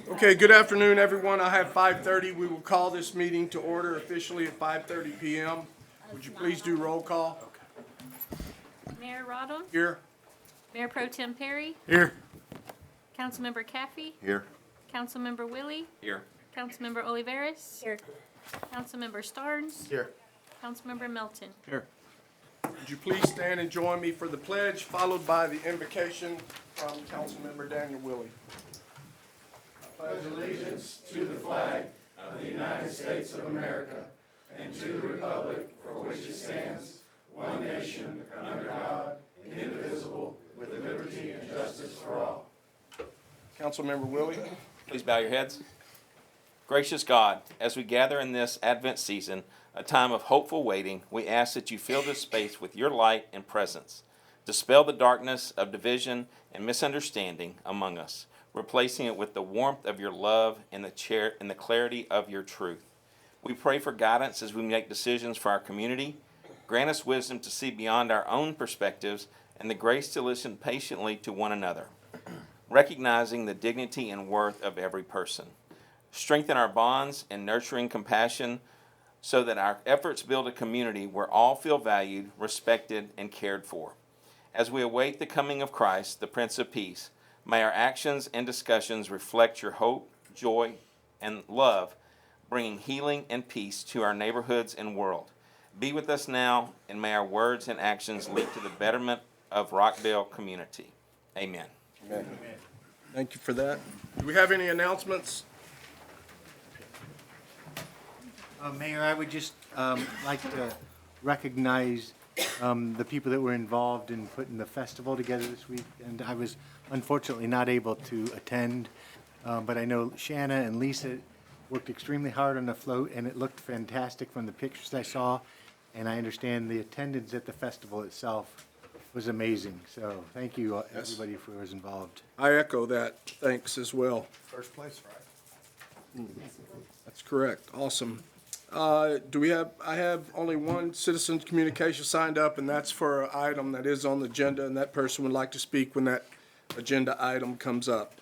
Okay, good afternoon, everyone. I have 5:30. We will call this meeting to order officially at 5:30 p.m. Would you please do roll call? Mayor Rodham, Here. Mayor Pro Tem Perry, Here. Councilmember Caffey, Here. Councilmember Willie, Here. Councilmember Olivares, Here. Councilmember Starnes, Here. Councilmember Melton. Here. Would you please stand and join me for the pledge, followed by the invocation from Councilmember Daniel Willie. I pledge allegiance to the flag of the United States of America and to the republic for which it stands, one nation, under God, indivisible, with liberty and justice for all. Councilmember Willie. Please bow your heads. Gracious God, as we gather in this Advent season, a time of hopeful waiting, we ask that you fill this space with your light and presence. Dispel the darkness of division and misunderstanding among us, replacing it with the warmth of your love and the clarity of your truth. We pray for guidance as we make decisions for our community. Grant us wisdom to see beyond our own perspectives and the grace to listen patiently to one another, recognizing the dignity and worth of every person. Strengthen our bonds and nurturing compassion so that our efforts build a community where all feel valued, respected, and cared for. As we await the coming of Christ, the Prince of Peace, may our actions and discussions reflect your hope, joy, and love, bringing healing and peace to our neighborhoods and world. Be with us now, and may our words and actions lead to the betterment of Rockdale community. Amen. Amen. Thank you for that. Do we have any announcements? Mayor, I would just like to recognize the people that were involved in putting the festival together this week. And I was unfortunately not able to attend, but I know Shanna and Lisa worked extremely hard on the float, and it looked fantastic from the pictures I saw. And I understand the attendance at the festival itself was amazing. So thank you, everybody who was involved. I echo that. Thanks as well. First place, right? That's correct. Awesome. I have only one citizen's communication signed up, and that's for an item that is on the agenda, and that person would like to speak when that agenda item comes up.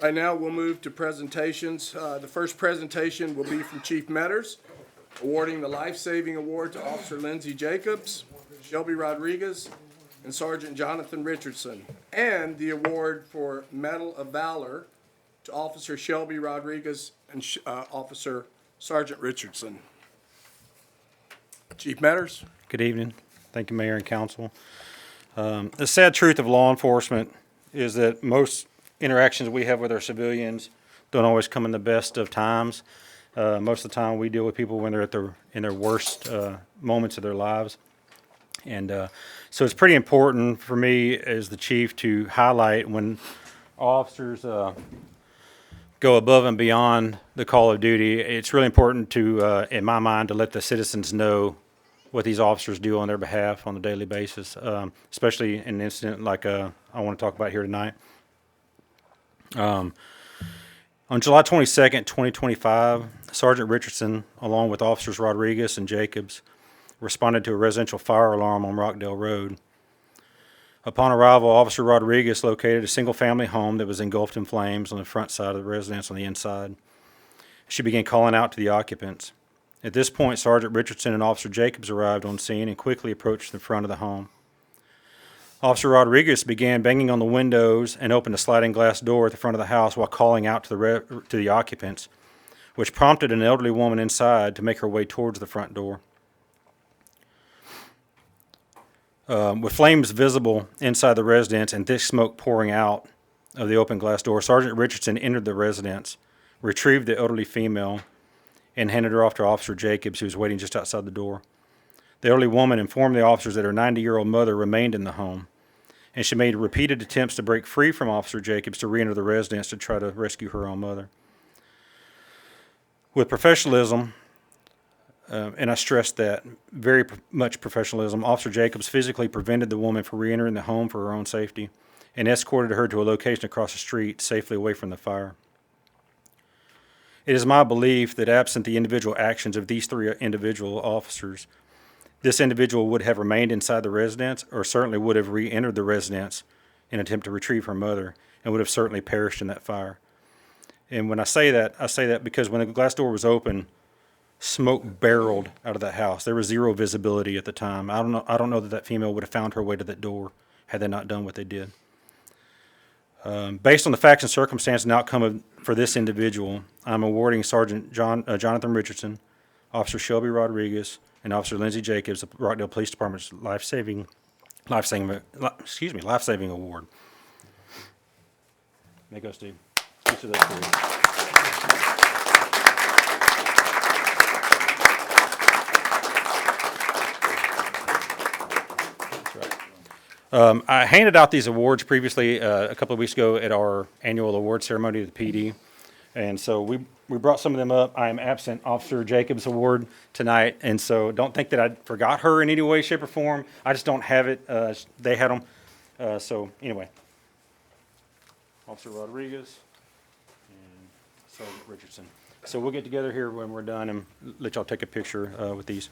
Right now, we'll move to presentations. The first presentation will be from Chief Metters, awarding the Life Saving Award to Officer Lindsay Jacobs, Shelby Rodriguez, and Sergeant Jonathan Richardson, and the award for Medal of Valor to Officer Shelby Rodriguez and Officer Sergeant Richardson. Chief Metters. Good evening. Thank you, Mayor and Council. The sad truth of law enforcement is that most interactions we have with our civilians don't always come in the best of times. Most of the time we deal with people when they're in their worst moments of their lives. And so it's pretty important for me as the chief to highlight when officers go above and beyond the call of duty. It's really important to, in my mind, to let the citizens know what these officers do on their behalf on a daily basis, especially in an incident like I want to talk about here tonight. On July 22nd, 2025, Sergeant Richardson, along with Officers Rodriguez and Jacobs, responded to a residential fire alarm on Rockdale Road. Upon arrival, Officer Rodriguez located a single-family home that was engulfed in flames on the front side of the residence on the inside. She began calling out to the occupants. At this point, Sergeant Richardson and Officer Jacobs arrived on scene and quickly approached the front of the home. Officer Rodriguez began banging on the windows and opened a sliding glass door at the front of the house while calling out to the occupants, which prompted an elderly woman inside to make her way towards the front door. With flames visible inside the residence and thick smoke pouring out of the open glass door, Sergeant Richardson entered the residence, retrieved the elderly female, and handed her off to Officer Jacobs, who was waiting just outside the door. The elderly woman informed the officers that her 90-year-old mother remained in the home, and she made repeated attempts to break free from Officer Jacobs to re-enter the residence to try to rescue her own mother. With professionalism, and I stress that, very much professionalism, Officer Jacobs physically prevented the woman from re-entering the home for her own safety and escorted her to a location across the street, safely away from the fire. It is my belief that absent the individual actions of these three individual officers, this individual would have remained inside the residence or certainly would have re-entered the residence in an attempt to retrieve her mother and would have certainly perished in that fire. And when I say that because when the glass door was open, smoke barreled out of that house. There was zero visibility at the time. I don't know that female would have found her way to that door had they not done what they did. Based on the facts and circumstances and outcome for this individual, I'm awarding Sergeant Jonathan Richardson, Officer Shelby Rodriguez, and Officer Lindsay Jacobs the Rockdale Police Department's life-saving award. There you go, Steve. Each of those three. I handed out these awards previously a couple of weeks ago at our annual award ceremony at the PD. And so we brought some of them up. I am absent Officer Jacobs Award tonight, and so don't think that I forgot her in any way, shape, or form. I just don't have it. They had them. So anyway, Officer Rodriguez and Sergeant Richardson. So we'll get together here when we're done and let y'all take a picture with these.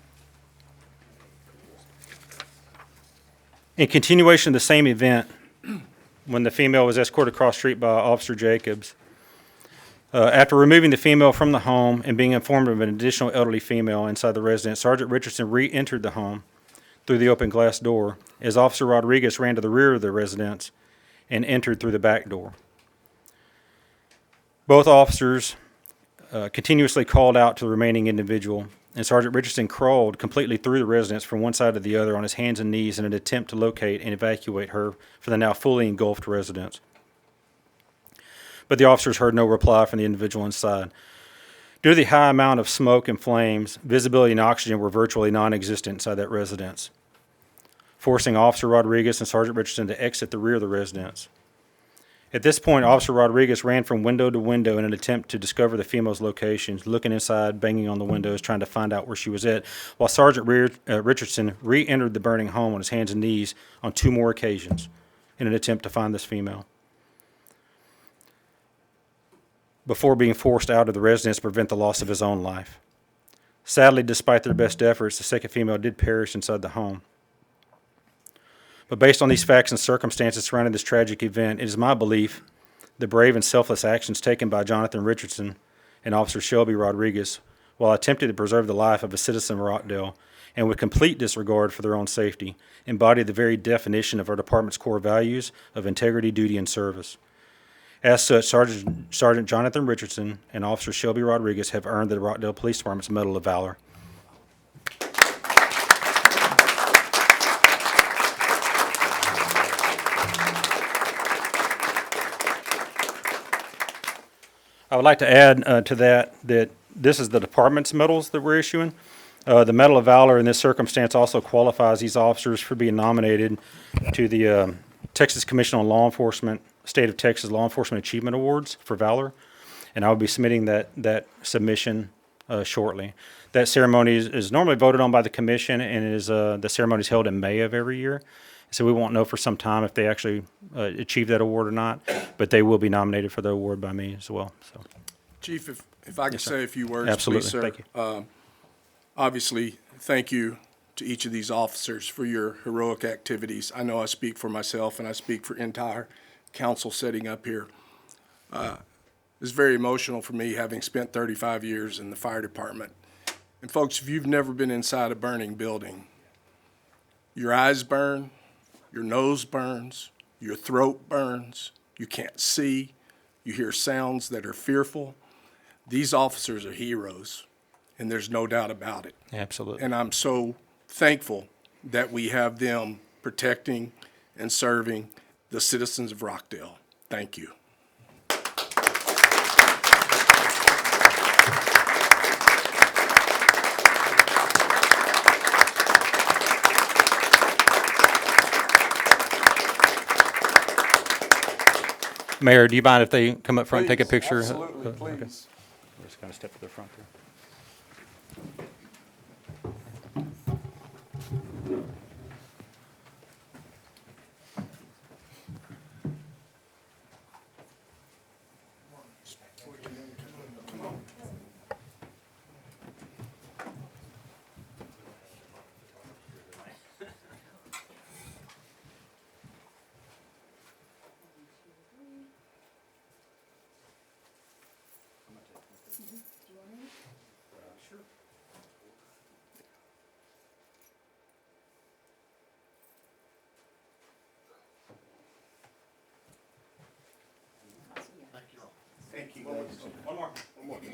In continuation of the same event, when the female was escorted across the street by Officer Jacobs, after removing the female from the home and being informed of an additional elderly female inside the residence, Sergeant Richardson re-entered the home through the open glass door as Officer Rodriguez ran to the rear of the residence and entered through the back door. Both officers continuously called out to the remaining individual, and Sergeant Richardson crawled completely through the residence from one side to the other on his hands and knees in an attempt to locate and evacuate her from the now fully engulfed residence. But the officers heard no reply from the individual inside. Due to the high amount of smoke and flames, visibility and oxygen were virtually non-existent inside that residence, forcing Officer Rodriguez and Sergeant Richardson to exit the rear of the residence. At this point, Officer Rodriguez ran from window to window in an attempt to discover the female's locations, looking inside, banging on the windows, trying to find out where she was at, while Sergeant Richardson re-entered the burning home on his hands and knees on 2 more occasions in an attempt to find this female, before being forced out of the residence to prevent the loss of his own life. Sadly, despite their best efforts, the second female did perish inside the home. But based on these facts and circumstances surrounding this tragic event, it is my belief the brave and selfless actions taken by Jonathan Richardson and Officer Shelby Rodriguez, while attempting to preserve the life of a citizen of Rockdale, and with complete disregard for their own safety, embody the very definition of our department's core values of integrity, duty, and service. As such, Sergeant Jonathan Richardson and Officer Shelby Rodriguez have earned the Rockdale Police Department's Medal of Valor. I would like to add to that this is the department's medals that we're issuing. The Medal of Valor in this circumstance also qualifies these officers for being nominated to the Texas Commission on Law Enforcement, State of Texas Law Enforcement Achievement Awards for Valor, and I will be submitting that submission shortly. That ceremony is normally voted on by the commission, and the ceremony is held in May of every year. So we won't know for some time if they actually achieve that award or not, but they will be nominated for the award by me as well. So, Chief, if I could say a few words, absolutely, please, sir. thank you. Obviously, thank you to each of these officers for your heroic activities. I know I speak for myself and I speak for entire council sitting up here. It's very emotional for me, having spent 35 years in the fire department. And folks, if you've never been inside a burning building, your eyes burn, your nose burns, your throat burns, you can't see, you hear sounds that are fearful. These officers are heroes, and there's no doubt about it. Absolutely. And I'm so thankful that we have them protecting and serving the citizens of Rockdale. Thank you. Mayor, do you mind if they come up front and take a picture? Absolutely, please. Just kind of step to the front there.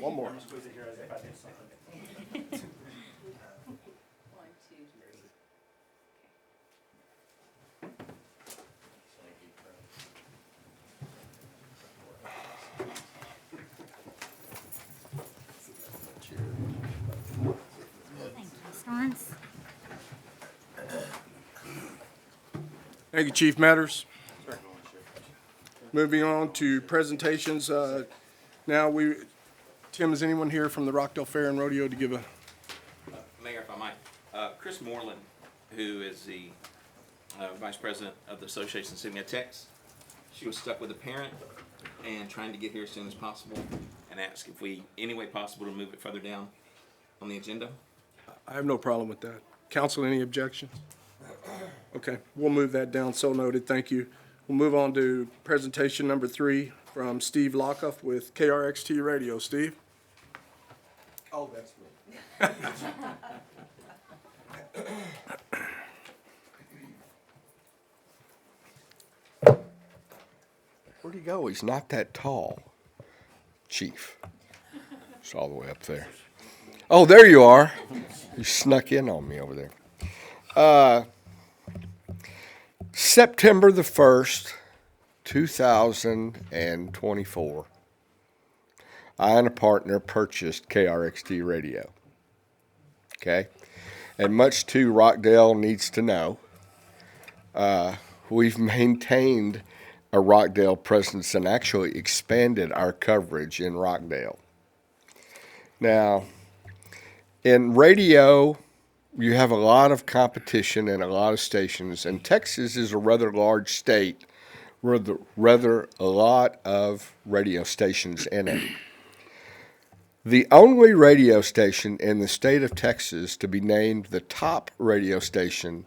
one more. Starnes. Thank you, Chief Matters. Moving on to presentations, now Tim, is anyone here from the Rockdale Fair and Rodeo to give a, Mayor, if I might, Chris Moreland, who is the Vice President of the Association of City of Tex, she was stuck with a parent and trying to get here as soon as possible, and asked if any way possible to move it further down on the agenda. I have no problem with that. Council, any objections? Okay, we'll move that down, so noted, thank you. We'll move on to presentation number 3 from Steve Lockoff with KRXT Radio. Steve? Oh, that's me. Where'd he go? He's not that tall. Chief. It's all the way up there. Oh, there you are. You snuck in on me over there. September the 1st, 2024, I and a partner purchased KRXT Radio. Okay? And much to Rockdale needs to know, we've maintained a Rockdale presence and actually expanded our coverage in Rockdale. Now, in radio, you have a lot of competition and a lot of stations, and Texas is a rather large state with rather a lot of radio stations in it. The only radio station in the state of Texas to be named the top radio station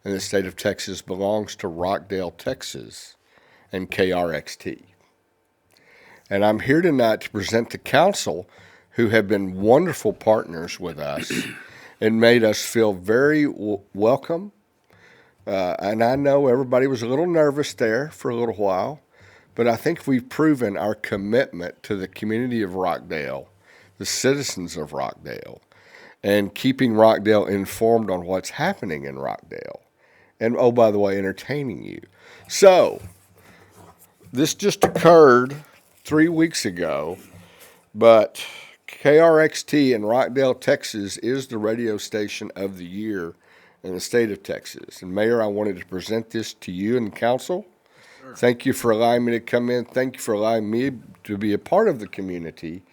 in the state of Texas belongs to Rockdale, Texas, and KRXT. And I'm here tonight to present the council, who have been wonderful partners with us and made us feel very welcome. And I know everybody was a little nervous there for a little while, but I think we've proven our commitment to the community of Rockdale, the citizens of Rockdale, and keeping Rockdale informed on what's happening in Rockdale. And, oh, by the way, entertaining you. So, this just occurred 3 weeks ago, but KRXT in Rockdale, Texas is the radio station of the year in the state of Texas. And Mayor, I wanted to present this to you and council. Sure. Thank you for allowing me to come in. Thank you for allowing me to be a part of the community.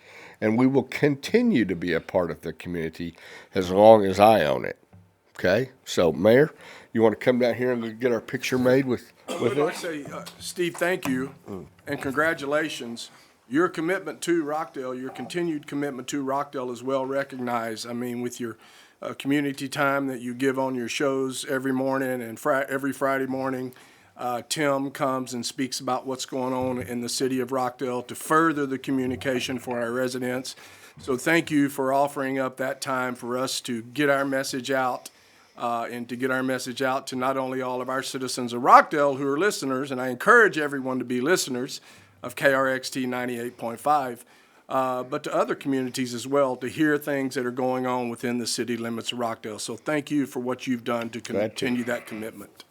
And we will continue to be a part of the community as long as I own it. Okay? So, Mayor, you want to come down here and get our picture made with I'd like to say, Steve, thank you, and congratulations. Your commitment to Rockdale, your continued commitment to Rockdale is well recognized. I mean, with your community time that you give on your shows every morning and every Friday morning, Tim comes and speaks about what's going on in the city of Rockdale to further the communication for our residents. So thank you for offering up that time for us to get our message out, and to get our message out to not only all of our citizens of Rockdale who are listeners, and I encourage everyone to be listeners of KRXT 98.5, but to other communities as well, to hear things that are going on within the city limits of Rockdale. So thank you for what you've done to continue that commitment.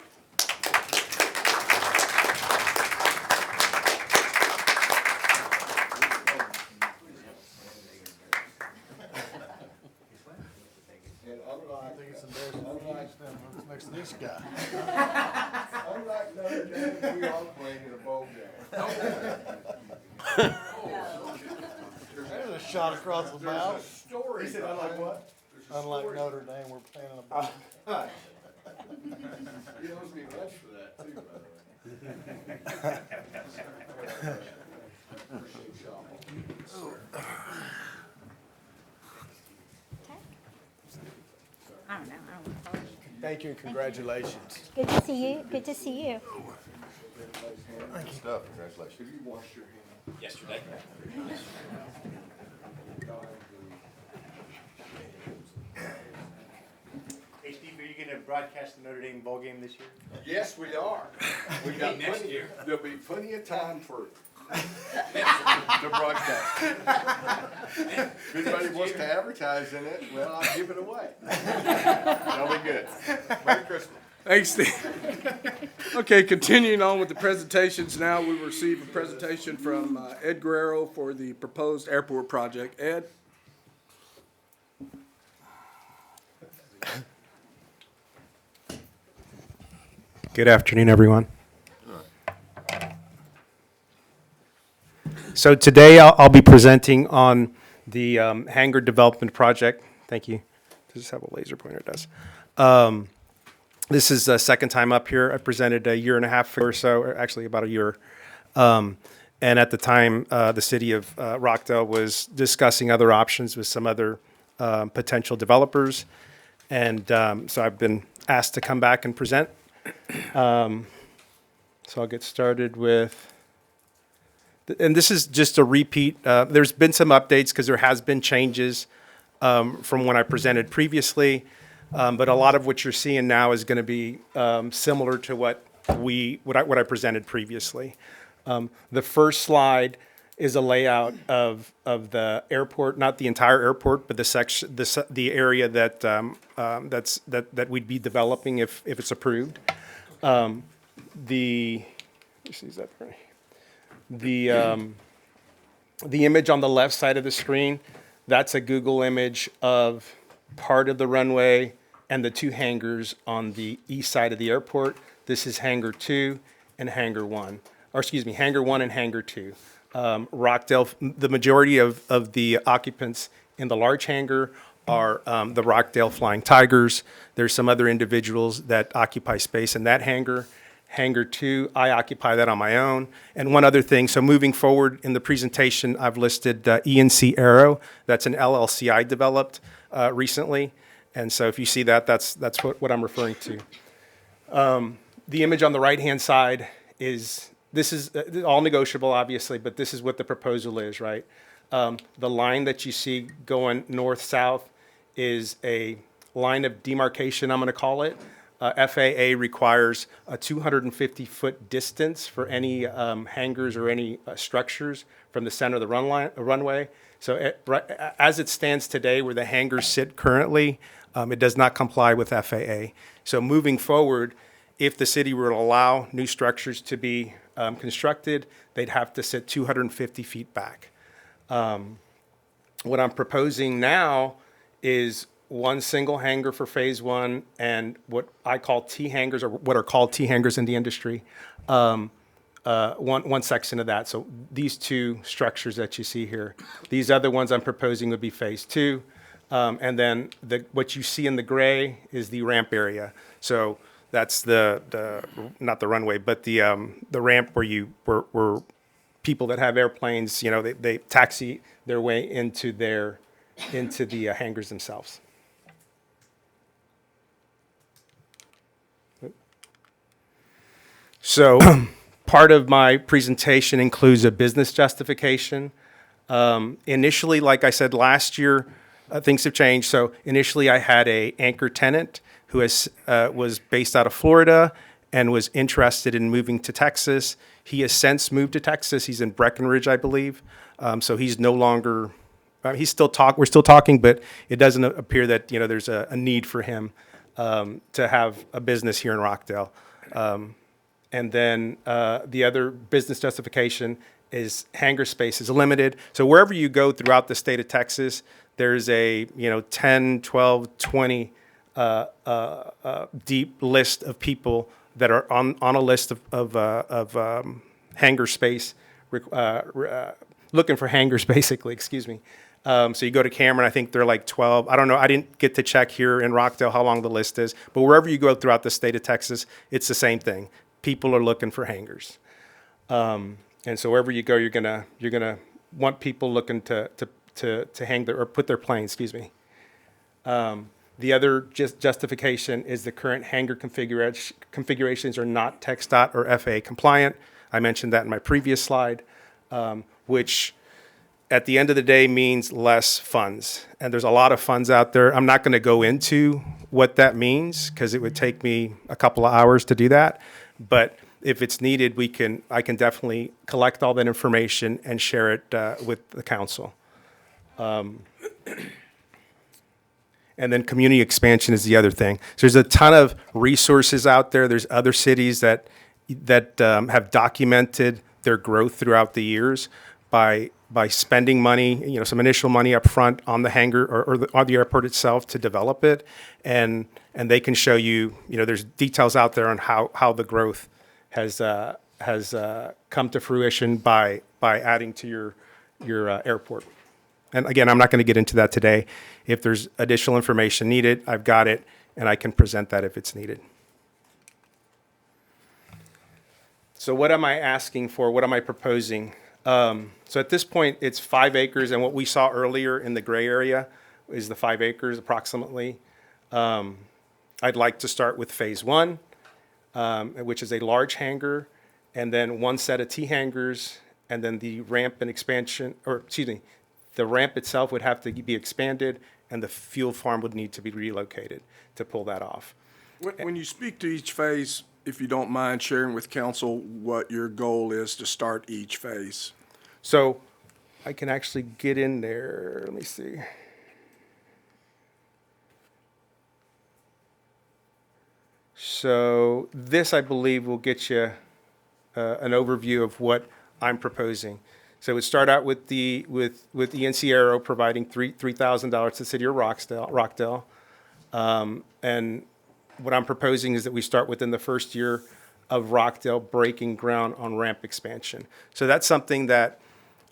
Next to this guy. Unlike Notre Dame, we are playing in a bowl game. There's a shot across the bow. Story. He said, unlike what? Unlike Notre Dame, we're playing in a bowl. He owes me lunch for that too, by the way. Appreciate y'all. I don't know. Thank you and congratulations. Good to see you. Good to see you. Good stuff, congratulations. Have you washed your hands? Yesterday. Hey, Steve, are you going to broadcast the Notre Dame bowl game this year? Yes, we are. We got Next plenty, year. There'll be plenty of time for The broadcast. If anybody wants to advertise in it, well, I'll give it away. That'll be good. Merry Christmas. Thanks, Steve. Okay, continuing on with the presentations, now we receive a presentation from Ed Guerrero for the proposed airport project. Ed? Good afternoon, everyone. So today I'll be presenting on the hangar development project. Thank you. Does this have a laser pointer? It does. This is the second time up here. I presented a year and a half or so, or actually about a year. And at the time, the city of Rockdale was discussing other options with some other potential developers. And so I've been asked to come back and present. So I'll get started with, and this is just a repeat. There's been some updates because there has been changes from when I presented previously. But a lot of what you're seeing now is going to be similar to what I presented previously. The first slide is a layout of the airport, not the entire airport, but the area that that we'd be developing if it's approved. The image on the left side of the screen, that's a Google image of part of the runway and the two hangars on the east side of the airport. This is Hangar 2 and Hangar 1, or excuse me, Hangar 1 and Hangar 2. Rockdale, the majority of the occupants in the large hangar are the Rockdale Flying Tigers. There's some other individuals that occupy space in that hangar. Hangar 2, I occupy that on my own. And one other thing, so moving forward in the presentation, I've listed ENC Aero. That's an LLC I developed recently. And so if you see that, that's what I'm referring to. The image on the right-hand side is, this is all negotiable, obviously, but this is what the proposal is, right? The line that you see going north-south is a line of demarcation, I'm going to call it. FAA requires a 250-foot distance for any hangars or any structures from the center of the runway. So as it stands today, where the hangars sit currently, it does not comply with FAA. So moving forward, if the city were to allow new structures to be constructed, they'd have to sit 250 feet back. What I'm proposing now is one single hangar for phase one and what I call T hangars, or what are called T hangars in the industry, one section of that. So these two structures that you see here, these other ones I'm proposing would be phase two. And then what you see in the gray is the ramp area. So that's the not the runway, but the ramp where people that have airplanes, you know, they taxi their way into the hangars themselves. So part of my presentation includes a business justification. Initially, like I said last year, things have changed. So initially I had an anchor tenant who was based out of Florida and was interested in moving to Texas. He has since moved to Texas. He's in Breckenridge, I believe. So he's no longer, we're still talking, but it doesn't appear that, you know, there's a need for him to have a business here in Rockdale. And then the other business justification is hangar space is limited. So wherever you go throughout the state of Texas, there's a 10, 12, 20 deep list of people that are on a list of hangar space, looking for hangars basically, excuse me. So you go to Cameron, I think they're like 12. I don't know, I didn't get to check here in Rockdale how long the list is, but wherever you go throughout the state of Texas, it's the same thing. People are looking for hangars. And so wherever you go, you're gonna want people looking to hang or put their plane, excuse me. The other justification is the current hangar configurations are not TxDOT or FAA compliant. I mentioned that in my previous slide, which at the end of the day means less funds. And there's a lot of funds out there. I'm not going to go into what that means because it would take me a couple of hours to do that. But if it's needed, I can definitely collect all that information and share it with the council. And then community expansion is the other thing. So there's a ton of resources out there. There's other cities that have documented their growth throughout the years by spending money, some initial money up front on the hangar or the airport itself to develop it, and they can show you, there's details out there on how the growth has come to fruition by adding to your airport. And again, I'm not going to get into that today. If there's additional information needed, I've got it, and I can present that if it's needed. So what am I asking for? What am I proposing? So at this point, it's 5 acres, and what we saw earlier in the gray area is the 5 acres approximately. I'd like to start with phase 1, which is a large hangar, and then 1 set of T hangars, and then the ramp and expansion, the ramp itself would have to be expanded, and the fuel farm would need to be relocated to pull that off. When you speak to each phase, if you don't mind sharing with council what your goal is to start each phase. So I can actually get in there. Let me see. So this, I believe, will get you an overview of what I'm proposing. So it would start out with ENC Aero providing $3,000 to the city of Rockdale. And what I'm proposing is that we start within the first year of Rockdale breaking ground on ramp expansion. So that's something that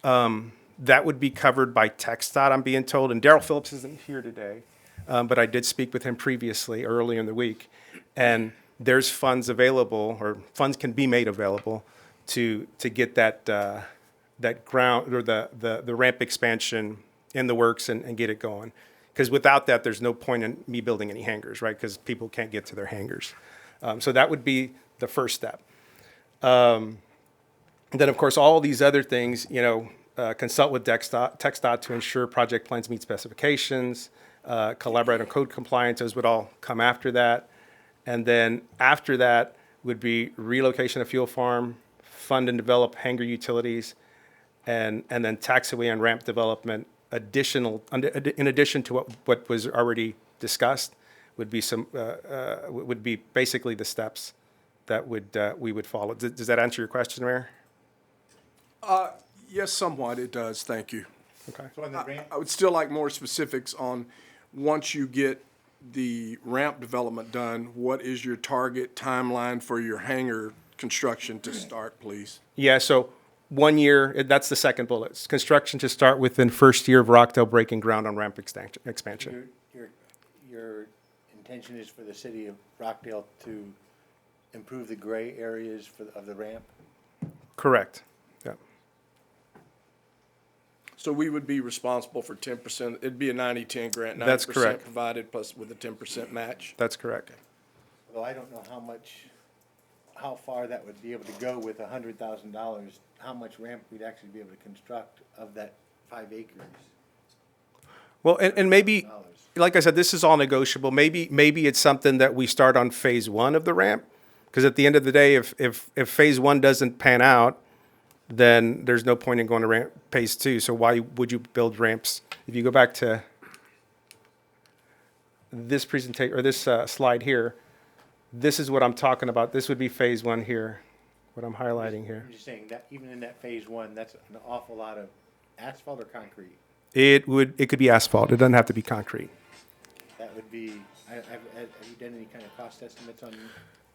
that would be covered by TxDOT, I'm being told. And Daryl Phillips isn't here today, but I did speak with him previously, earlier in the week. And there's funds available, or funds can be made available to get that ground or the ramp expansion in the works and get it going. Because without that, there's no point in me building any hangars, right? Because people can't get to their hangars. So that would be the first step. Then, of course, all these other things, consult with TxDOT to ensure project plans meet specifications, collaborate on code compliance. Those would all come after that. And then after that would be relocation of fuel farm, fund and develop hangar utilities, and then taxiway and ramp development. In addition to what was already discussed, would be basically the steps that we would follow. Does that answer your question, Mayor? Yes, somewhat it does, thank you. Okay. So on the ramp, I would still like more specifics on, once you get the ramp development done, what is your target timeline for your hangar construction to start, please? Yeah, so 1 year, that's the second bullet. It's construction to start within first year of Rockdale breaking ground on ramp expansion. your intention is for the city of Rockdale to improve the gray areas of the ramp? Correct. Yeah. So we would be responsible for 10%, it'd be a 90-10 grant, That's 90% correct. provided plus with a 10% match? That's correct. Although I don't know how far that would be able to go with $100,000, how much ramp we'd actually be able to construct of that 5 acres. Well, and maybe, like I said, this is all negotiable. Maybe it's something that we start on phase 1 of the ramp, because at the end of the day, if phase 1 doesn't pan out, then there's no point in going to phase 2. So why would you build ramps? If you go back to this presentation, or this slide here, this is what I'm talking about. This would be phase 1 here, what I'm highlighting here. I'm just saying that even in that phase 1, that's an awful lot of asphalt or concrete. It could be asphalt. It doesn't have to be concrete. That would be, have you done any kind of cost estimates on?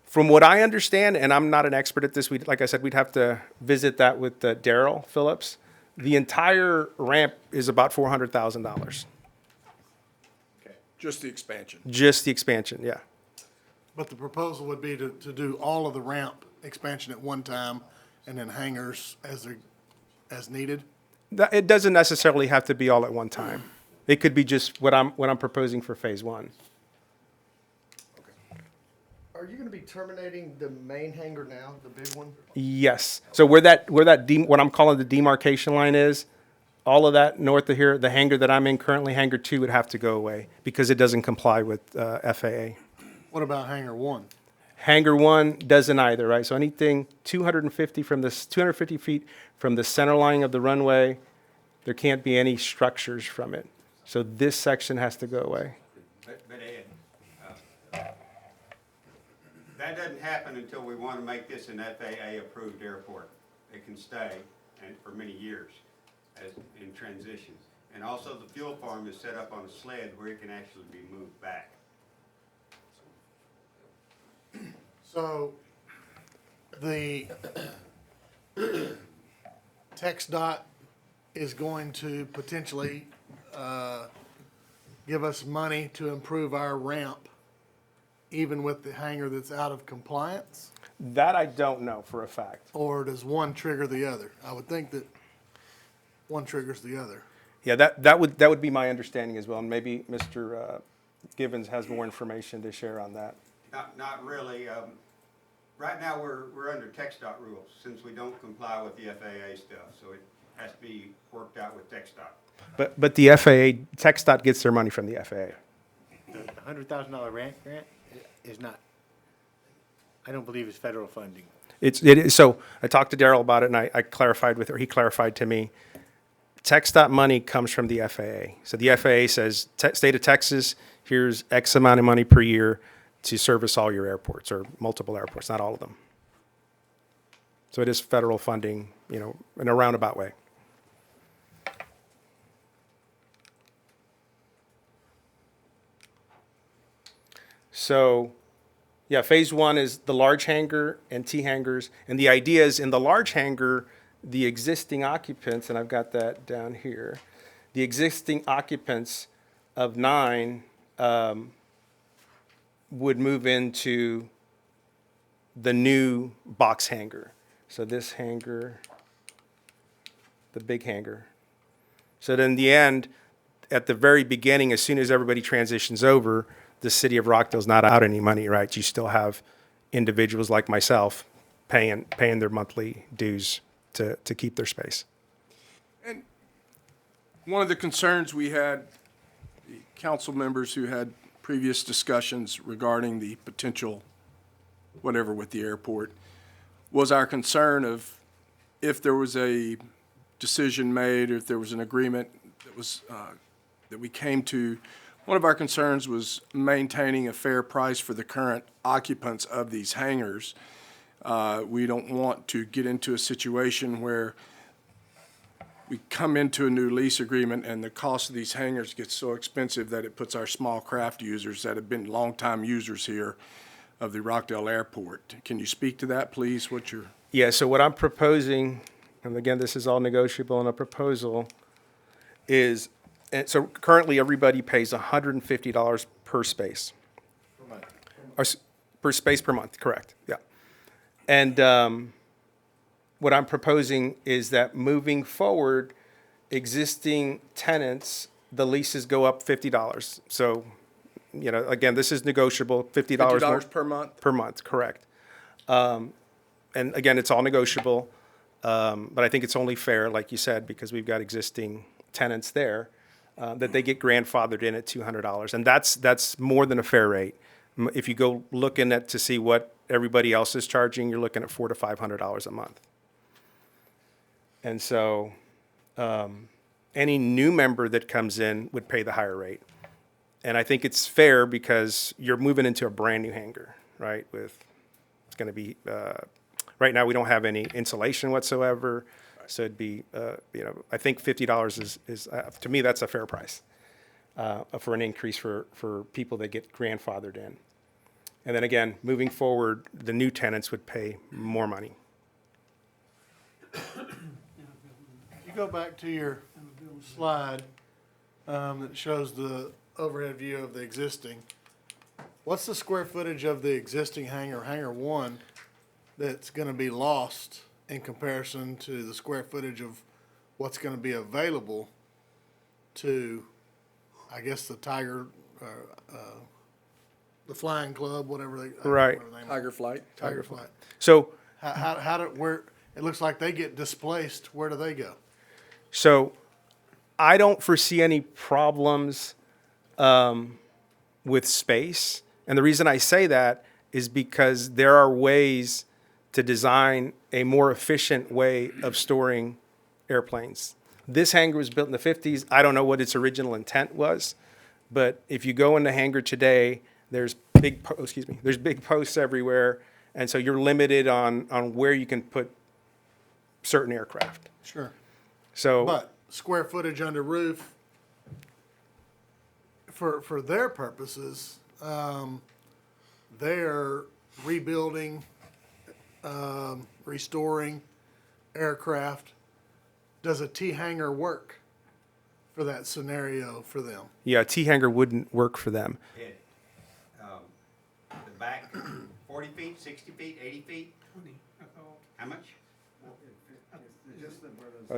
From what I understand, and I'm not an expert at this, like I said, we'd have to visit that with Daryl Phillips. The entire ramp is about $400,000. Okay. Just the expansion? Just the expansion, yeah. But the proposal would be to do all of the ramp expansion at one time and then hangars as needed? It doesn't necessarily have to be all at one time. It could be just what I'm proposing for phase 1. Are you gonna be terminating the main hangar now, the big one? Yes. So what I'm calling the demarcation line is, all of that north of here, the hangar that I'm in currently, hangar 2, would have to go away because it doesn't comply with FAA. What about hangar 1? Hangar 1 doesn't either, right? So anything 250 feet from the center line of the runway, there can't be any structures from it. So this section has to go away. But Ed, that doesn't happen until we want to make this an FAA-approved airport. It can stay and for many years as in transition. And also the fuel farm is set up on a sled where it can actually be moved back. So the TxDOT is going to potentially give us money to improve our ramp, even with the hangar that's out of compliance? That I don't know for a fact. Or does one trigger the other? I would think that one triggers the other. Yeah, that would be my understanding as well. And maybe Mr. Givens has more information to share on that. Not really. Right now, we're under TxDOT rules since we don't comply with the FAA stuff, so it has to be worked out with TxDOT. But the FAA, TxDOT gets their money from the FAA. The $100,000 grant is not, I don't believe it's federal funding. It is, so I talked to Daryl about it, and I clarified with her, he clarified to me, TxDOT money comes from the FAA. So the FAA says, state of Texas, here's X amount of money per year to service all your airports, or multiple airports, not all of them. So it is federal funding, in a roundabout way. So, yeah, phase 1 is the large hangar and T hangars. And the idea is in the large hangar, the existing occupants, and I've got that down here, the existing occupants of 9 would move into the new box hangar. So this hangar, the big hangar. So then in the end, at the very beginning, as soon as everybody transitions over, the city of Rockdale's not out any money, right? You still have individuals like myself paying their monthly dues to keep their space. And one of the concerns we had, the council members who had previous discussions regarding the potential whatever with the airport, was our concern of if there was a decision made, or if there was an agreement that was, that we came to, one of our concerns was maintaining a fair price for the current occupants of these hangars. We don't want to get into a situation where we come into a new lease agreement and the cost of these hangars gets so expensive that it puts our small craft users that have been longtime users here of the Rockdale Airport. Can you speak to that, please? Yeah, so what I'm proposing, and again, this is all negotiable in a proposal, is, and so currently everybody pays $150 per space. Per month. Per space per month, correct, yeah. And what I'm proposing is that moving forward, existing tenants, the leases go up $50. So, again, this is negotiable, $50 $50 per month? Per month, correct. And again, it's all negotiable, but I think it's only fair, like you said, because we've got existing tenants there, that they get grandfathered in at $200. And that's more than a fair rate. If you go looking at to see what everybody else is charging, you're looking at $400 to $500 a month. And so any new member that comes in would pay the higher rate. And I think it's fair because you're moving into a brand new hangar, right? It's going to be, right now we don't have any insulation whatsoever. So it'd be, I think $50 is to me, that's a fair price for an increase for people that get grandfathered in. And then again, moving forward, the new tenants would pay more money. You go back to your slide that shows the overhead view of the existing. What's the square footage of the existing hangar, hangar 1, that's going to be lost in comparison to the square footage of what's going to be available to, I guess, the Tiger, the Flying Club, whatever they, Right. whatever they name it. Tiger Flight? Tiger Flight. So, Where, it looks like they get displaced, where do they go? So I don't foresee any problems with space. And the reason I say that is because there are ways to design a more efficient way of storing airplanes. This hangar was built in the 50s. I don't know what its original intent was, but if you go in the hangar today, there's big posts everywhere, and so you're limited on where you can put certain aircraft. Sure. So, But square footage under roof, for their purposes, they're rebuilding, restoring aircraft. Does a T hangar work for that scenario for them? yeah, a T hangar wouldn't work for them. The back, 40 feet, 60 feet, 80 feet? How much?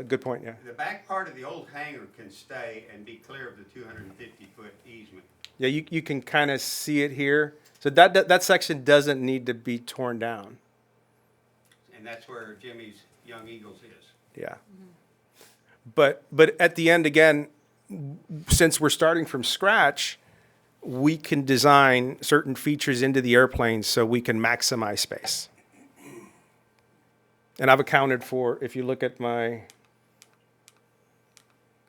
Good point, yeah. The back part of the old hangar can stay and be clear of the 250-foot easement. Yeah, you can kind of see it here. So that section doesn't need to be torn down. And that's where Jimmy's Young Eagles is. Yeah. But at the end, again, since we're starting from scratch, we can design certain features into the airplanes so we can maximize space. And I've accounted for, if you look at my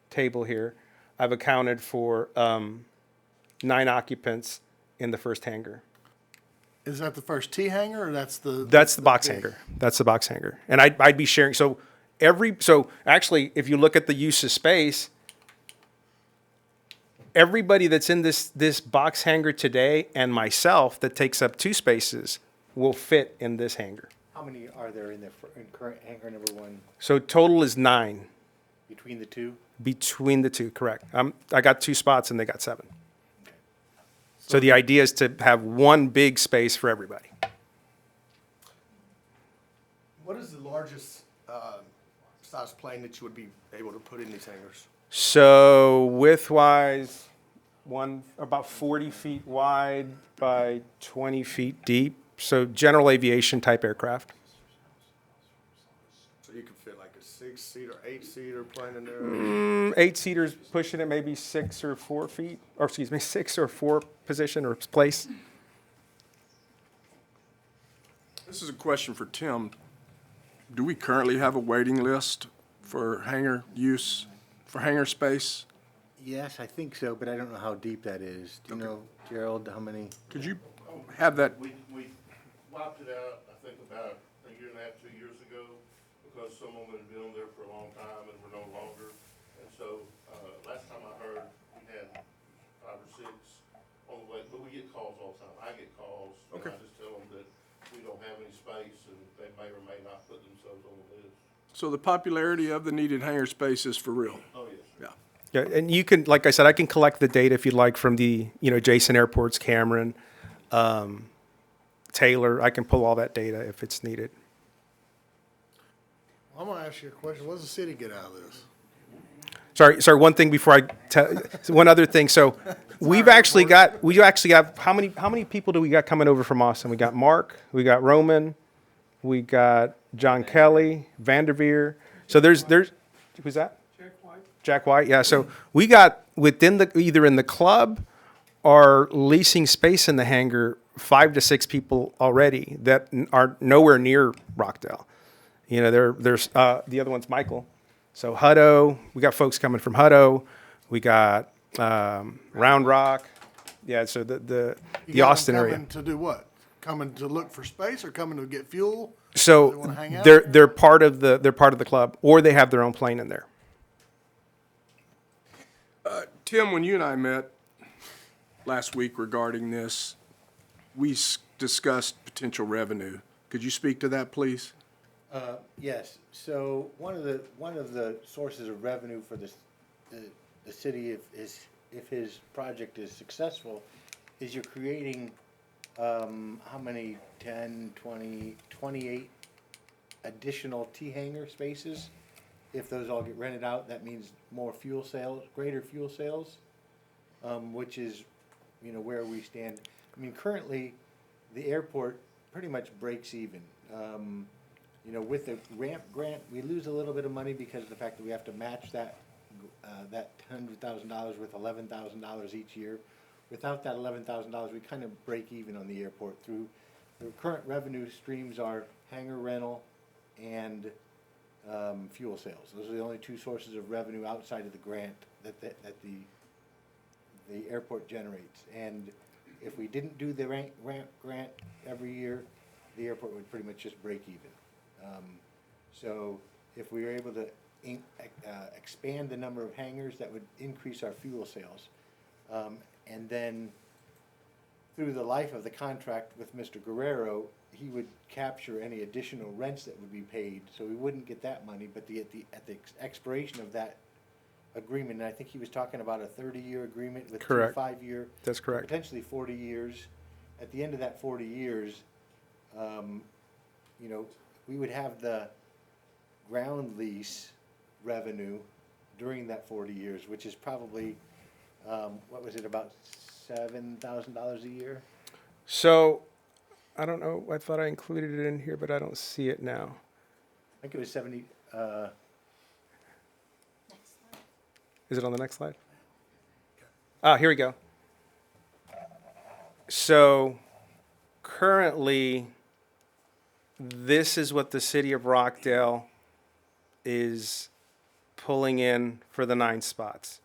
table here, I've accounted for 9 occupants in the first hangar. Is that the first T hangar, or that's the? That's the box big- hangar. That's the box hangar. And I'd be sharing, so actually, if you look at the use of space, everybody that's in this box hangar today and myself that takes up 2 spaces will fit in this hangar. How many are there in current hangar number 1 So total is 9 between the two? between the 2, correct. I got 2 spots and they got 7. So the idea is to have one big space for everybody. What is the largest size plane that you would be able to put in these hangars? So width-wise, about 40 feet wide by 20 feet deep. So general aviation type aircraft. So you could fit like a 6-seater, 8-seater plane in there? 8-seaters pushing it maybe 6 or 4 feet, or excuse me, 6 or 4 position or place. This is a question for Tim. Do we currently have a waiting list for hangar use, for hangar space? Yes, I think so, but I don't know how deep that is. Do you know, Gerald, how many? Could you have that? We wiped it out, I think about a year and a half, 2 years ago, because some of them had been on there for a long time and were no longer. And so, last time I heard, we had 5 or 6 on the way, but we get calls all the time. I get calls, and I just tell them that we don't have any space, and they may or may not put themselves on the list. So the popularity of the needed hangar space is for real? Oh, yes. Yeah. Yeah, and you can, like I said, I can collect the data if you'd like from the, adjacent airports, Cameron, Taylor. I can pull all that data if it's needed. I'm gonna ask you a question. What does the city get out of this? Sorry, one thing before I tell, one other thing. So we actually got, how many people do we got coming over from Austin? We got Mark, we got Roman, we got John Kelly, Vanderveer. So there's, who's that? Jack White, yeah. So we got either in the club or leasing space in the hangar, 5 to 6 people already that are nowhere near Rockdale. There's the other one's Michael. So Hutto, we got folks coming from Hutto. We got Round Rock. Yeah, so the You got Austin them area. coming to do what? Coming to look for space or coming to get fuel? They So wanna hang out? they're part of the club, or they have their own plane in there. Tim, when you and I met last week regarding this, we discussed potential revenue. Could you speak to that, please? Yes, so one of the sources of revenue for the city, if his project is successful, is you're creating, how many, 10, 20, 28 additional T-hangar spaces. If those all get rented out, that means more fuel sales, greater fuel sales, which is, where we stand. I mean, currently, the airport pretty much breaks even. With the ramp grant, we lose a little bit of money because of the fact that we have to match that $100,000 with $11,000 each year. Without that $11,000, we kind of break even on the airport through the current revenue streams are hangar rental and fuel sales. Those are the only two sources of revenue outside of the grant that the airport generates. And if we didn't do the grant every year, the airport would pretty much just break even. So if we were able to expand the number of hangars, that would increase our fuel sales. And then through the life of the contract with Mr. Guerrero, he would capture any additional rents that would be paid, so we wouldn't get that money, but at the expiration of that agreement, and I think he was talking about a 30-year agreement with Correct. 2 5-year. That's correct. Potentially 40 years. At the end of that 40 years, you know, we would have the ground lease revenue during that 40 years, which is probably, what was it, about $7,000 a year? So, I don't know, I thought I included it in here, but I don't see it now. I think it was 70, Is it on the next slide? Ah, here we go. So currently, this is what the city of Rockdale is pulling in for the 9 spots.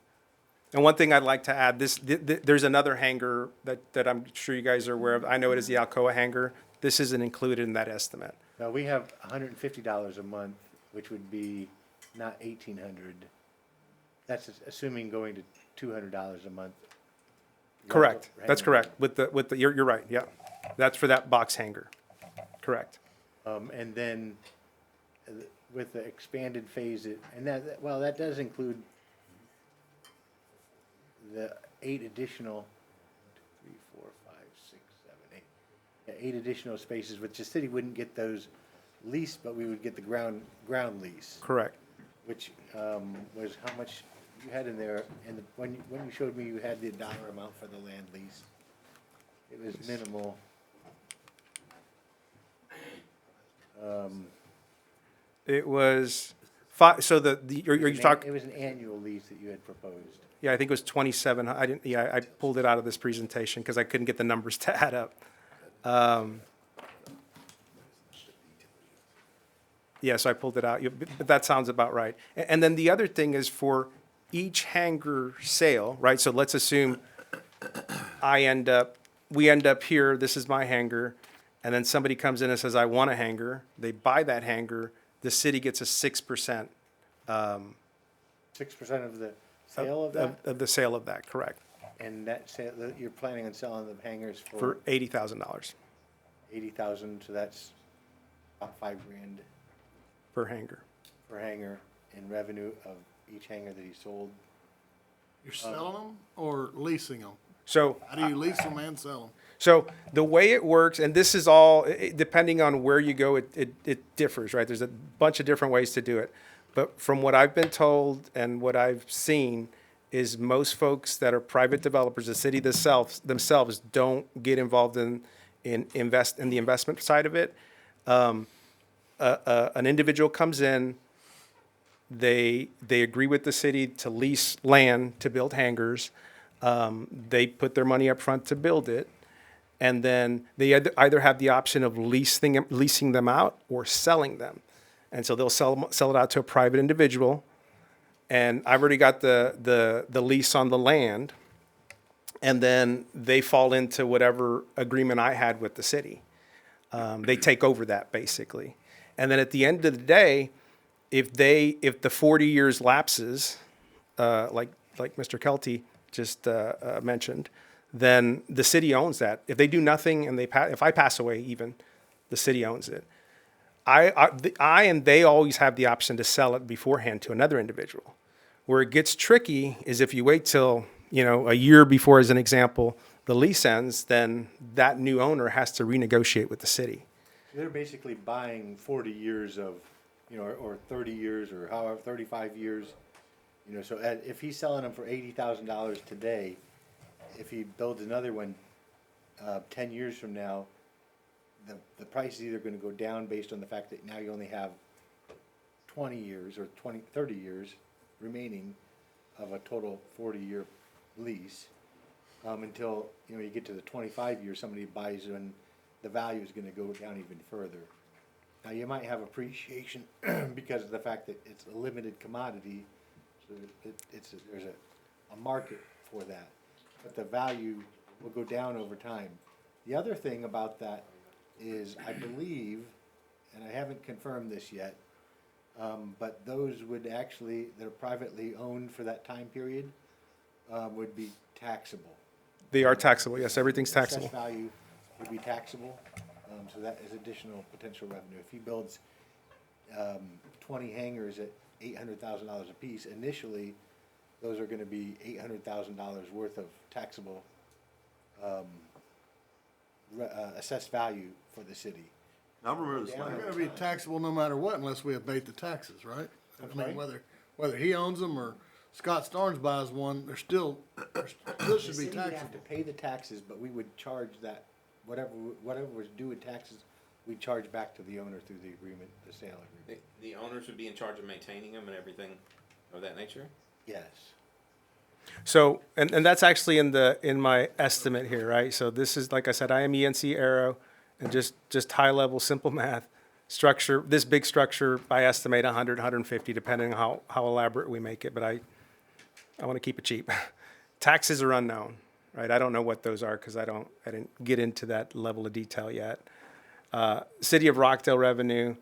And one thing I'd like to add, there's another hangar that I'm sure you guys are aware of. I know it is the Alcoa hangar. This isn't included in that estimate. now we have $150 a month, which would be not $1,800. That's assuming going to $200 a month. Correct. Rental That's hangar. correct. With the you're right. Yeah, that's for that box hangar. Correct. And then with the expanded phase, and that does include the 8 additional, 3, 4, 5, 6, 7, 8, yeah, 8 additional spaces, which the city wouldn't get those leased, but we would get the ground lease, Correct. which was how much you had in there, and when you showed me, you had the dollar amount for the land lease. It was minimal. It was 5. So you're talking. It was an annual lease that you had proposed. Yeah, I think it was 27. I didn't. Yeah, I pulled it out of this presentation because I couldn't get the numbers to add up. Yeah, so I pulled it out. But that sounds about right. And then the other thing is for each hangar sale, right? So let's assume we end up here. This is my hangar, and then somebody comes in and says, "I want a hangar." They buy that hangar. The city gets a 6%. 6% of the sale of that? Of the sale of that, correct. And that sale, you're planning on selling the hangars For for $80,000 $80,000, so that's about $5,000 per hangar. per hangar in revenue of each hangar that he sold. You're selling them or leasing them? So How do you lease them and sell them? So the way it works, and this is all, depending on where you go, it differs, right? There's a bunch of different ways to do it. But from what I've been told and what I've seen is most folks that are private developers, the city themselves don't get involved in the investment side of it. An individual comes in, they agree with the city to lease land to build hangars. They put their money up front to build it. And then they either have the option of leasing them out or selling them. And so they'll sell it out to a private individual. And I've already got the lease on the land. And then they fall into whatever agreement I had with the city. They take over that basically. And then at the end of the day, if the 40 years lapses, like Mr. Kelty just mentioned, then the city owns that. If they do nothing and if I pass away, even the city owns it. I and they always have the option to sell it beforehand to another individual. Where it gets tricky is if you wait till a year before, as an example, the lease ends, then that new owner has to renegotiate with the city. They're basically buying 40 years of, or 30 years or however, 35 years. So if he's selling them for $80,000 today, if he builds another one 10 years from now, the price is either going to go down based on the fact that now you only have 20 years or 30 years remaining of a total 40-year lease until you get to the 25 years, somebody buys one the value is gonna go down even further. Now, you might have appreciation because of the fact that it's a limited commodity, so there's a market for that. But the value will go down over time. The other thing about that is, I believe, and I haven't confirmed this yet, but those would actually, that are privately owned for that time period, would be taxable. They are taxable, yes, everything's Assessed taxable. value would be taxable, so that is additional potential revenue. If he builds 20 hangars at $800,000 apiece, initially, those are gonna be $800,000 worth of taxable assessed value for the city. I remember this They're They're land. gonna be taxable no matter what unless we abate the taxes, right? I'm I sorry? mean, whether he owns them or Scott Starnes buys one, they're still should The be city would have to taxable. pay the taxes, but we would charge that, whatever was due in taxes, we charge back to the owner through the agreement, the sale agreement. The owners would be in charge of maintaining them and everything of that nature? Yes. So, and that's actually in my estimate here, right? So this is, like I said, I am ENC Aero, and just high level, simple math. Structure, this big structure, I estimate 100, 150, depending on how elaborate we make it, but I want to keep it cheap. Taxes are unknown, right? I don't know what those are because I didn't get into that level of detail yet. City of Rockdale revenue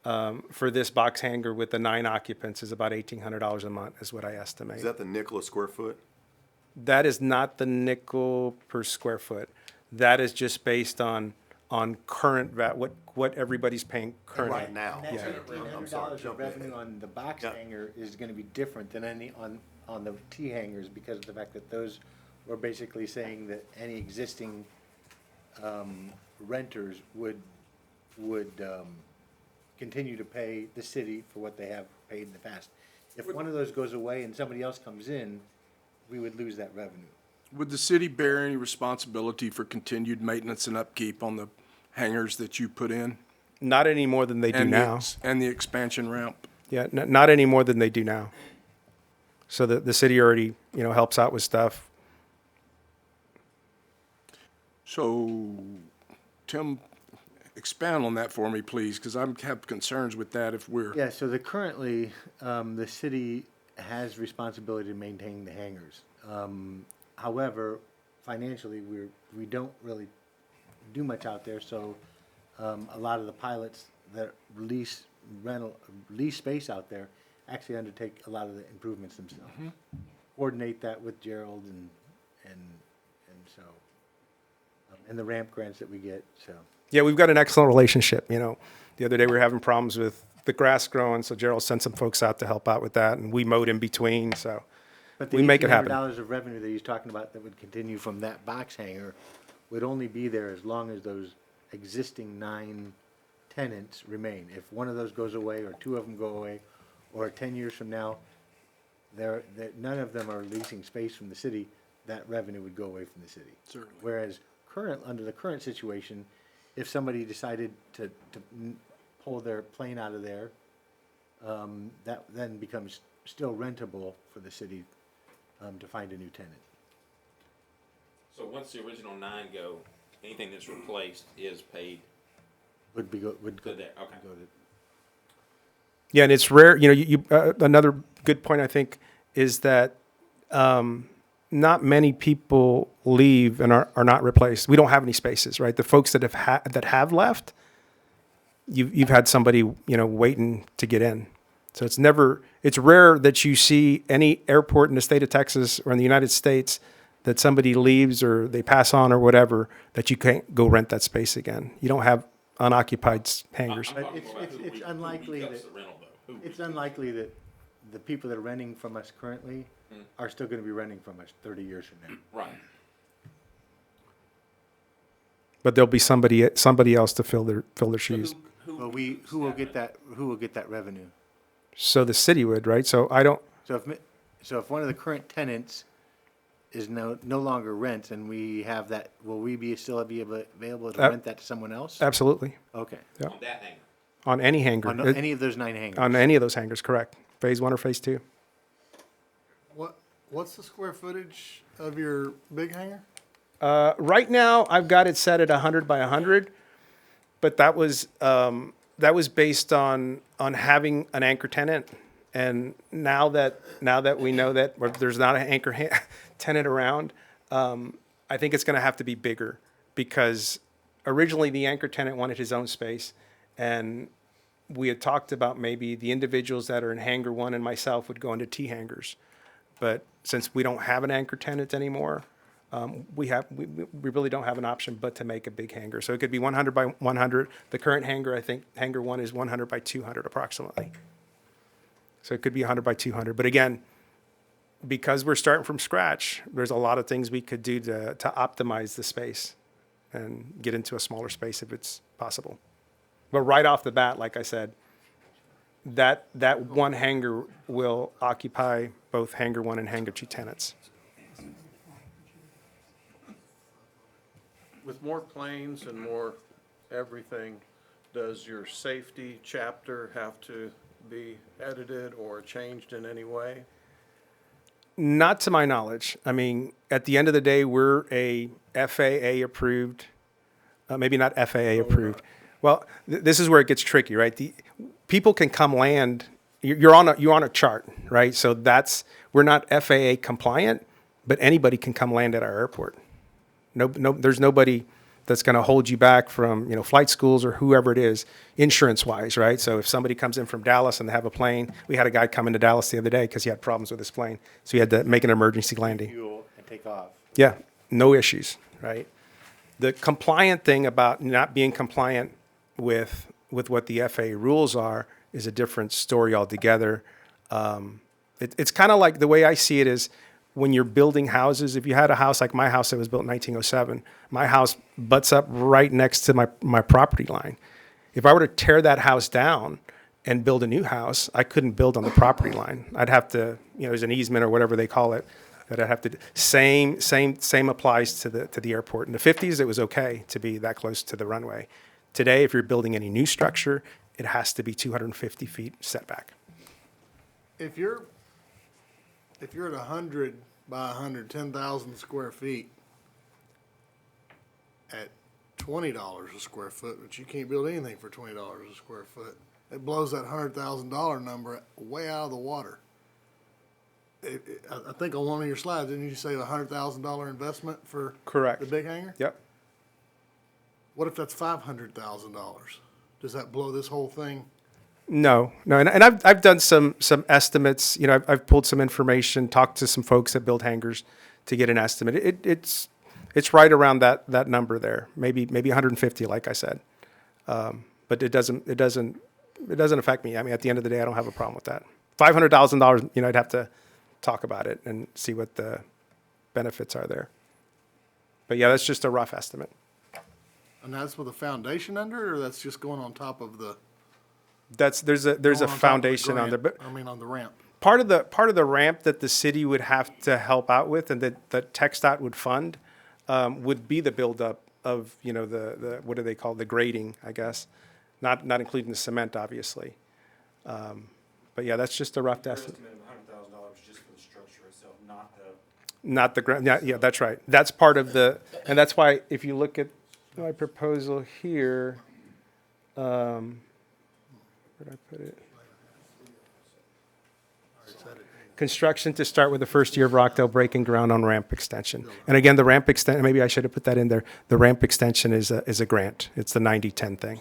for this box hangar with the 9 occupants is about $1,800 a month, is what I estimate. Is that the nickel a square foot? That is not the nickel per square foot. That is just based on current what everybody's paying currently. Right now. And Yeah. that I'm $1,800 sorry, of jump in. revenue on the box Yeah. hanger is gonna be different than any on the T hangers because of the fact that those were basically saying that any existing renters would continue to pay the city for what they have paid in the past. If one of those goes away and somebody else comes in, we would lose that revenue. Would the city bear any responsibility for continued maintenance and upkeep on the hangars that you put in? Not any more than they do And now. and the expansion ramp? Yeah, not any more than they do now. So the city already, helps out with stuff. So, Tim, expand on that for me, please, because I have concerns with that if we're. Yeah, so currently, the city has responsibility to maintain the hangars. However, financially, we don't really do much out there, so a lot of the pilots that lease space out there actually undertake a lot of the improvements themselves. Coordinate that with Gerald and so, and the ramp grants that we get, so. Yeah, we've got an excellent relationship. The other day we were having problems with the grass growing, so Gerald sent some folks out to help out with that, and we mowed in between, so But we make it happen. $1,800 of revenue that he's talking about that would continue from that box hangar would only be there as long as those existing 9 tenants remain. If one of those goes away, or 2 of them go away, or 10 years from now, none of them are leasing space from the city, that revenue would go away from the city. Certainly. Whereas under the current situation, if somebody decided to pull their plane out of there, that then becomes still rentable for the city to find a new tenant. So once the original 9 go, anything that's replaced is paid Would go to there, okay. go to. Yeah, and it's rare. Another good point I think is that not many people leave and are not replaced. We don't have any spaces, right? The folks that have left, you've had somebody waiting to get in. So it's rare that you see any airport in the state of Texas or in the United States that somebody leaves or they pass on or whatever, that you can't go rent that space again. You don't have unoccupied hangars. But it's unlikely that it's unlikely that the people that are renting from us currently are still going to be renting from us 30 years from now. Right. But there'll be somebody else to fill their shoes. But who will get that revenue? So the city would, right? So I don't. So if one of the current tenants is no longer rents and we have that, will we still be available to rent that to someone else? Absolutely. Okay. Yeah. On that hangar. On any hangar. On any of those 9 hangars? On any of those hangars, correct. Phase 1 or phase 2. What's the square footage of your big hangar? Right now, I've got it set at 100 by 100, but that was based on having an anchor tenant. And now that we know that there's not an anchor tenant around, I think it's going to have to be bigger, because originally the anchor tenant wanted his own space, and we had talked about maybe the individuals that are in hangar 1 and myself would go into T hangars. But since we don't have an anchor tenant anymore, we really don't have an option but to make a big hangar. So it could be 100 by 100. The current hangar, I think, hangar 1 is 100 by 200 approximately. So it could be 100 by 200. But again, because we're starting from scratch, there's a lot of things we could do to optimize the space and get into a smaller space if it's possible. But right off the bat, like I said, that one hangar will occupy both hangar 1 and hangar 2 tenants. With more planes and more everything, does your safety chapter have to be edited or changed in any way? Not to my knowledge. I mean, at the end of the day, we're a FAA approved, maybe not FAA approved. Well, this is where it gets tricky, right? People can come land. You're on a chart, right? So we're not FAA compliant, but anybody can come land at our airport. No, there's nobody that's going to hold you back from, flight schools or whoever it is, insurance-wise, right? So if somebody comes in from Dallas and they have a plane, we had a guy come into Dallas the other day because he had problems with his plane, so he had to make an emergency landing. Fuel and take off. Yeah, no issues, right? The compliant thing about not being compliant with what the FAA rules are is a different story altogether. It's kind of like, the way I see it is, when you're building houses, if you had a house like my house that was built in 1907, my house butts up right next to my property line. If I were to tear that house down and build a new house, I couldn't build on the property line. I'd have to, there's an easement or whatever they call it that I'd have to. Same applies to the airport. In the 50s, it was okay to be that close to the runway. Today, if you're building any new structure, it has to be 250 feet setback. If you're at 100 by 100, 10,000 square feet at $20 a square foot, but you can't build anything for $20 a square foot, it blows that $100,000 number way out of the water. I think on one of your slides, didn't you say a $100,000 investment for Correct. the big hangar? Yep. What if that's $500,000? Does that blow this whole thing? No, and I've done some estimates. I've pulled some information, talked to some folks that build hangars to get an estimate. It's right around that number there, maybe 150, like I said. But it doesn't affect me. I mean, at the end of the day, I don't have a problem with that. $500,000, I'd have to talk about it and see what the benefits are there. But yeah, that's just a rough estimate. And that's with a foundation under, or that's just going on top of the? There's a foundation on there, but on the ramp. part of the ramp that the city would have to help out with, and that TxDOT would fund, would be the buildup of the what do they call, the grading, I guess, not including the cement, obviously. But yeah, that's just a rough estimate. $100,000 just for the structure itself, Not the ground. Yeah, that's right. That's part of and that's why if you look at my proposal here, where did I put it? Construction to start with the first year of Rockdale, breaking ground on ramp extension. And again, the ramp extension, maybe I should have put that in there. The ramp extension is a grant. It's the 90-10 thing.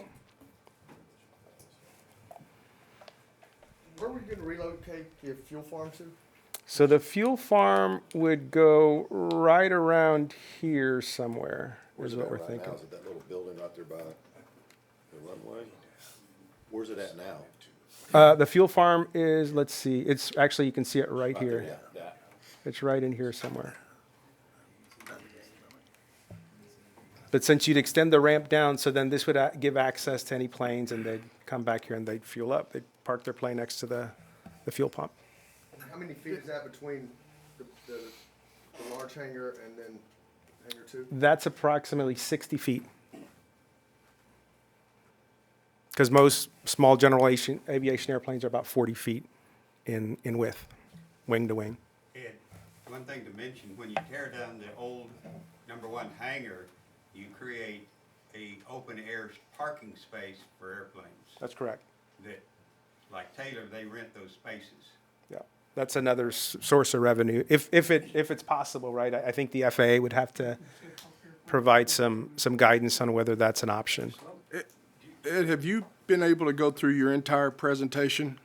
Where are we gonna relocate your fuel farm to? So the fuel farm would go right around here somewhere, is what we're thinking. Is it that little building right there by the runway? Where's it at now? The fuel farm is, let's see, it's actually, you can see it right here. Yeah. It's right in here somewhere. But since you'd extend the ramp down, so then this would give access to any planes, and they'd come back here and they'd fuel up. They'd park their plane next to the fuel pump. How many feet is that between the large hangar and then hangar 2? That's approximately 60 feet. Because most small general aviation airplanes are about 40 feet in width, wing to wing. Ed, one thing to mention, when you tear down the old number one hangar, you create a open-air parking space for airplanes. That's correct. That, like Taylor, they rent those spaces. Yeah, that's another source of revenue. If it's possible, right? I think the FAA would have to provide some guidance on whether that's an option. Ed, have you been able to go through your entire presentation?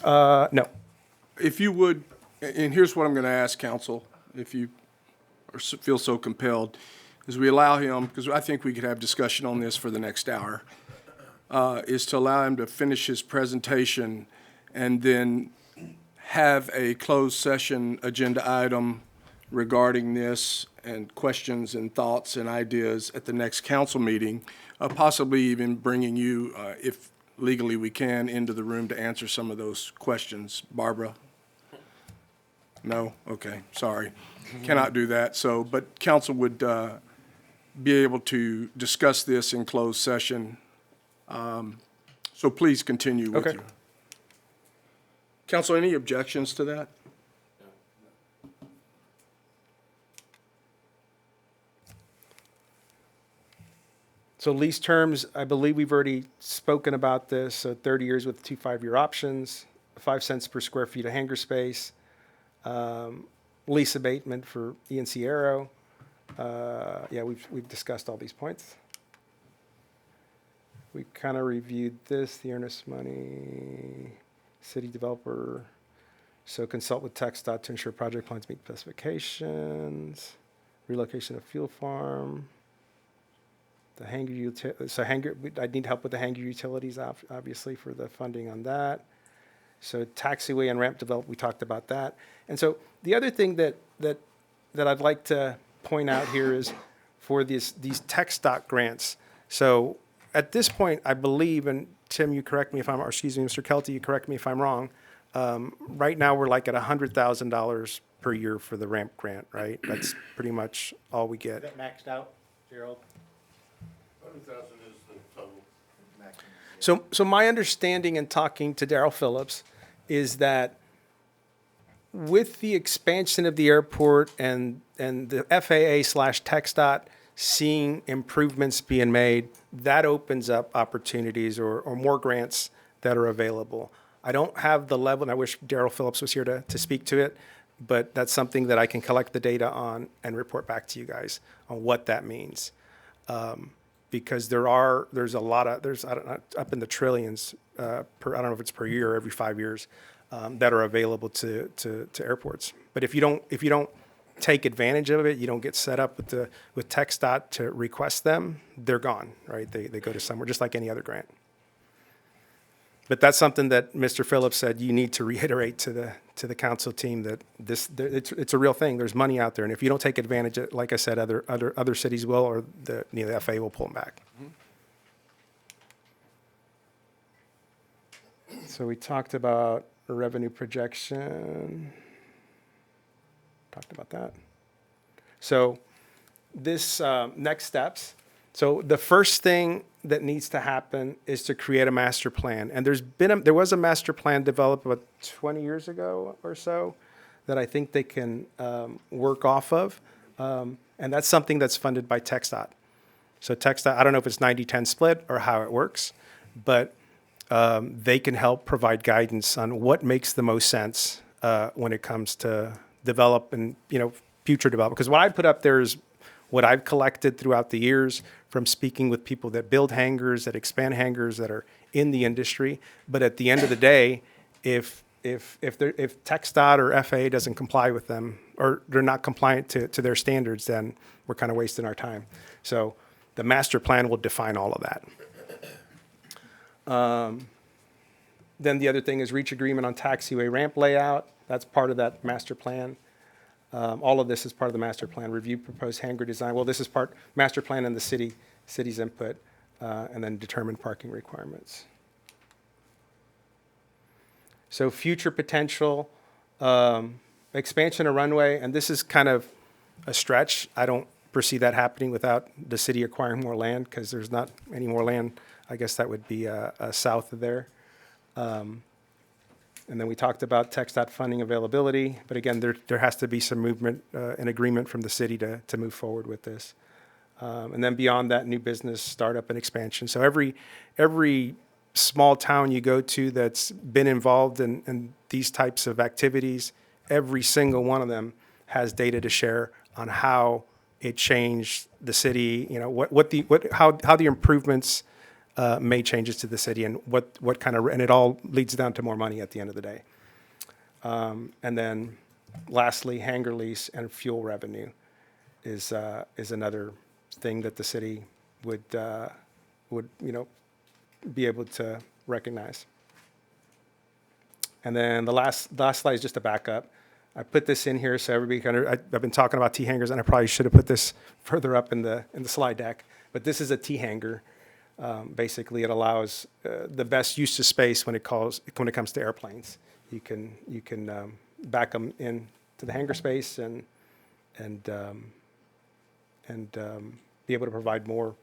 No. If you would, and here's what I'm going to ask council, if you feel so compelled, is we allow him, because I think we could have discussion on this for the next hour, is to allow him to finish his presentation and then have a closed session agenda item regarding this and questions and thoughts and ideas at the next council meeting, possibly even bringing you, if legally we can, into the room to answer some of those questions. Barbara? No? Okay, sorry. Cannot do that. So, but council would be able to discuss this in closed session. So please continue with Okay. your. Council, any objections to that? So lease terms, I believe we've already spoken about this. So 30 years with 2 5-year options, 5 cents per square feet of hangar space, lease abatement for ENC Aero. Yeah, we've discussed all these points. We kind of reviewed this, the earnest money, city developer. So consult with TxDOT to ensure project plans meet specifications, relocation of fuel farm. The hangar, I need help with the hangar utilities, obviously, for the funding on that. So taxiway and ramp develop, we talked about that. And so the other thing that I'd like to point out here is for these TxDOT grants. So at this point, I believe, and Tim, you correct me if I'm, or excuse me, Mr. Kelty, you correct me if I'm wrong. Right now, we're like at $100,000 per year for the ramp grant, right? That's pretty much all we get. Is that maxed out, Gerald? 100,000 is the total. So my understanding in talking to Darrell Phillips is that with the expansion of the airport and the FAA/TxDOT seeing improvements being made, that opens up opportunities or more grants that are available. I don't have the level, and I wish Darrell Phillips was here to speak to it, but that's something that I can collect the data on and report back to you guys on what that means. Because there's a lot of, I don't know, up in the trillions, I don't know if it's per year or every 5 years, that are available to airports. But if you don't take advantage of it, you don't get set up with TxDOT to request them, they're gone, right? They go to somewhere, just like any other grant. But that's something that Mr. Phillips said you need to reiterate to the council team that it's a real thing. There's money out there, and if you don't take advantage of it, like I said, other cities will, or the FAA will pull them back. So we talked about revenue projection. Talked about that. So this next steps. So the first thing that needs to happen is to create a master plan. And there was a master plan developed about 20 years ago or so that I think they can work off of. And that's something that's funded by TxDOT. So TxDOT, I don't know if it's 90-10 split or how it works, but they can help provide guidance on what makes the most sense when it comes to develop and future development. Because what I put up there is what I've collected throughout the years from speaking with people that build hangars, that expand hangars, that are in the industry. But at the end of the day, if TxDOT or FAA doesn't comply with them, or they're not compliant to their standards, then we're kind of wasting our time. So the master plan will define all of that. Then the other thing is reach agreement on taxiway ramp layout. That's part of that master plan. All of this is part of the master plan. Review proposed hangar design. Well, this is master plan and the city's input, and then determine parking requirements. So future potential, expansion of runway, and this is kind of a stretch. I don't foresee that happening without the city acquiring more land, because there's not any more land. I guess that would be south of there. And then we talked about TxDOT funding availability, but again, there has to be some movement and agreement from the city to move forward with this. And then beyond that, new business, startup, and expansion. So every small town you go to that's been involved in these types of activities, every single one of them has data to share on how it changed the city, how the improvements made changes to the city, and what kind of, and it all leads down to more money at the end of the day. And then lastly, hangar lease and fuel revenue is another thing that the city would be able to recognize. And then the last slide is just a backup. I put this in here so everybody I've been talking about T hangers, and I probably should have put this further up in the slide deck. But this is a T hanger. Basically, it allows the best use of space when it comes to airplanes. You can back them in to the hangar space and be able to provide more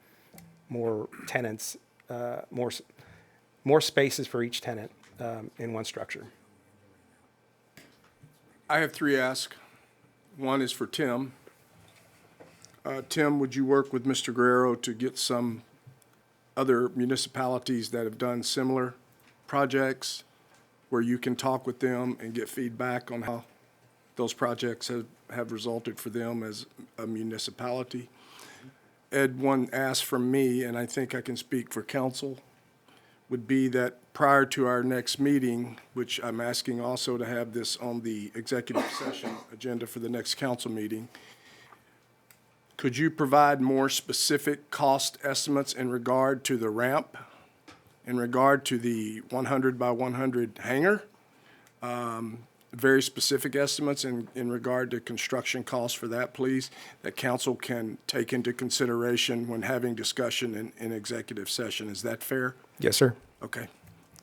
tenants, more spaces for each tenant in one structure. I have 3 asks. One is for Tim. Tim, would you work with Mr. Guerrero to get some other municipalities that have done similar projects where you can talk with them and get feedback on how those projects have resulted for them as a municipality? Ed, one ask from me, and I think I can speak for council, would be that prior to our next meeting, which I'm asking also to have this on the executive session agenda for the next council meeting, could you provide more specific cost estimates in regard to the ramp, in regard to the 100 by 100 hangar? Very specific estimates in regard to construction costs for that, please, that council can take into consideration when having discussion in executive session. Is that fair? Yes, sir. Okay.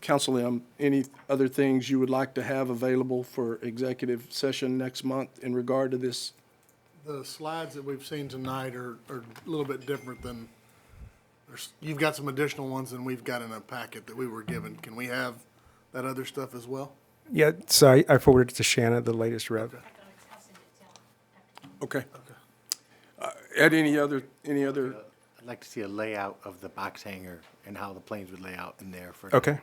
Council M, any other things you would like to have available for executive session next month in regard to this? The slides that we've seen tonight are a little bit different than, you've got some additional ones than we've got in a packet that we were given. Can we have that other stuff as well? Yeah, so I forwarded it to Shanna, the latest rev. Okay. Ed, any other? I'd like to see a layout of the box hangar and how the planes would lay out in there for. Okay.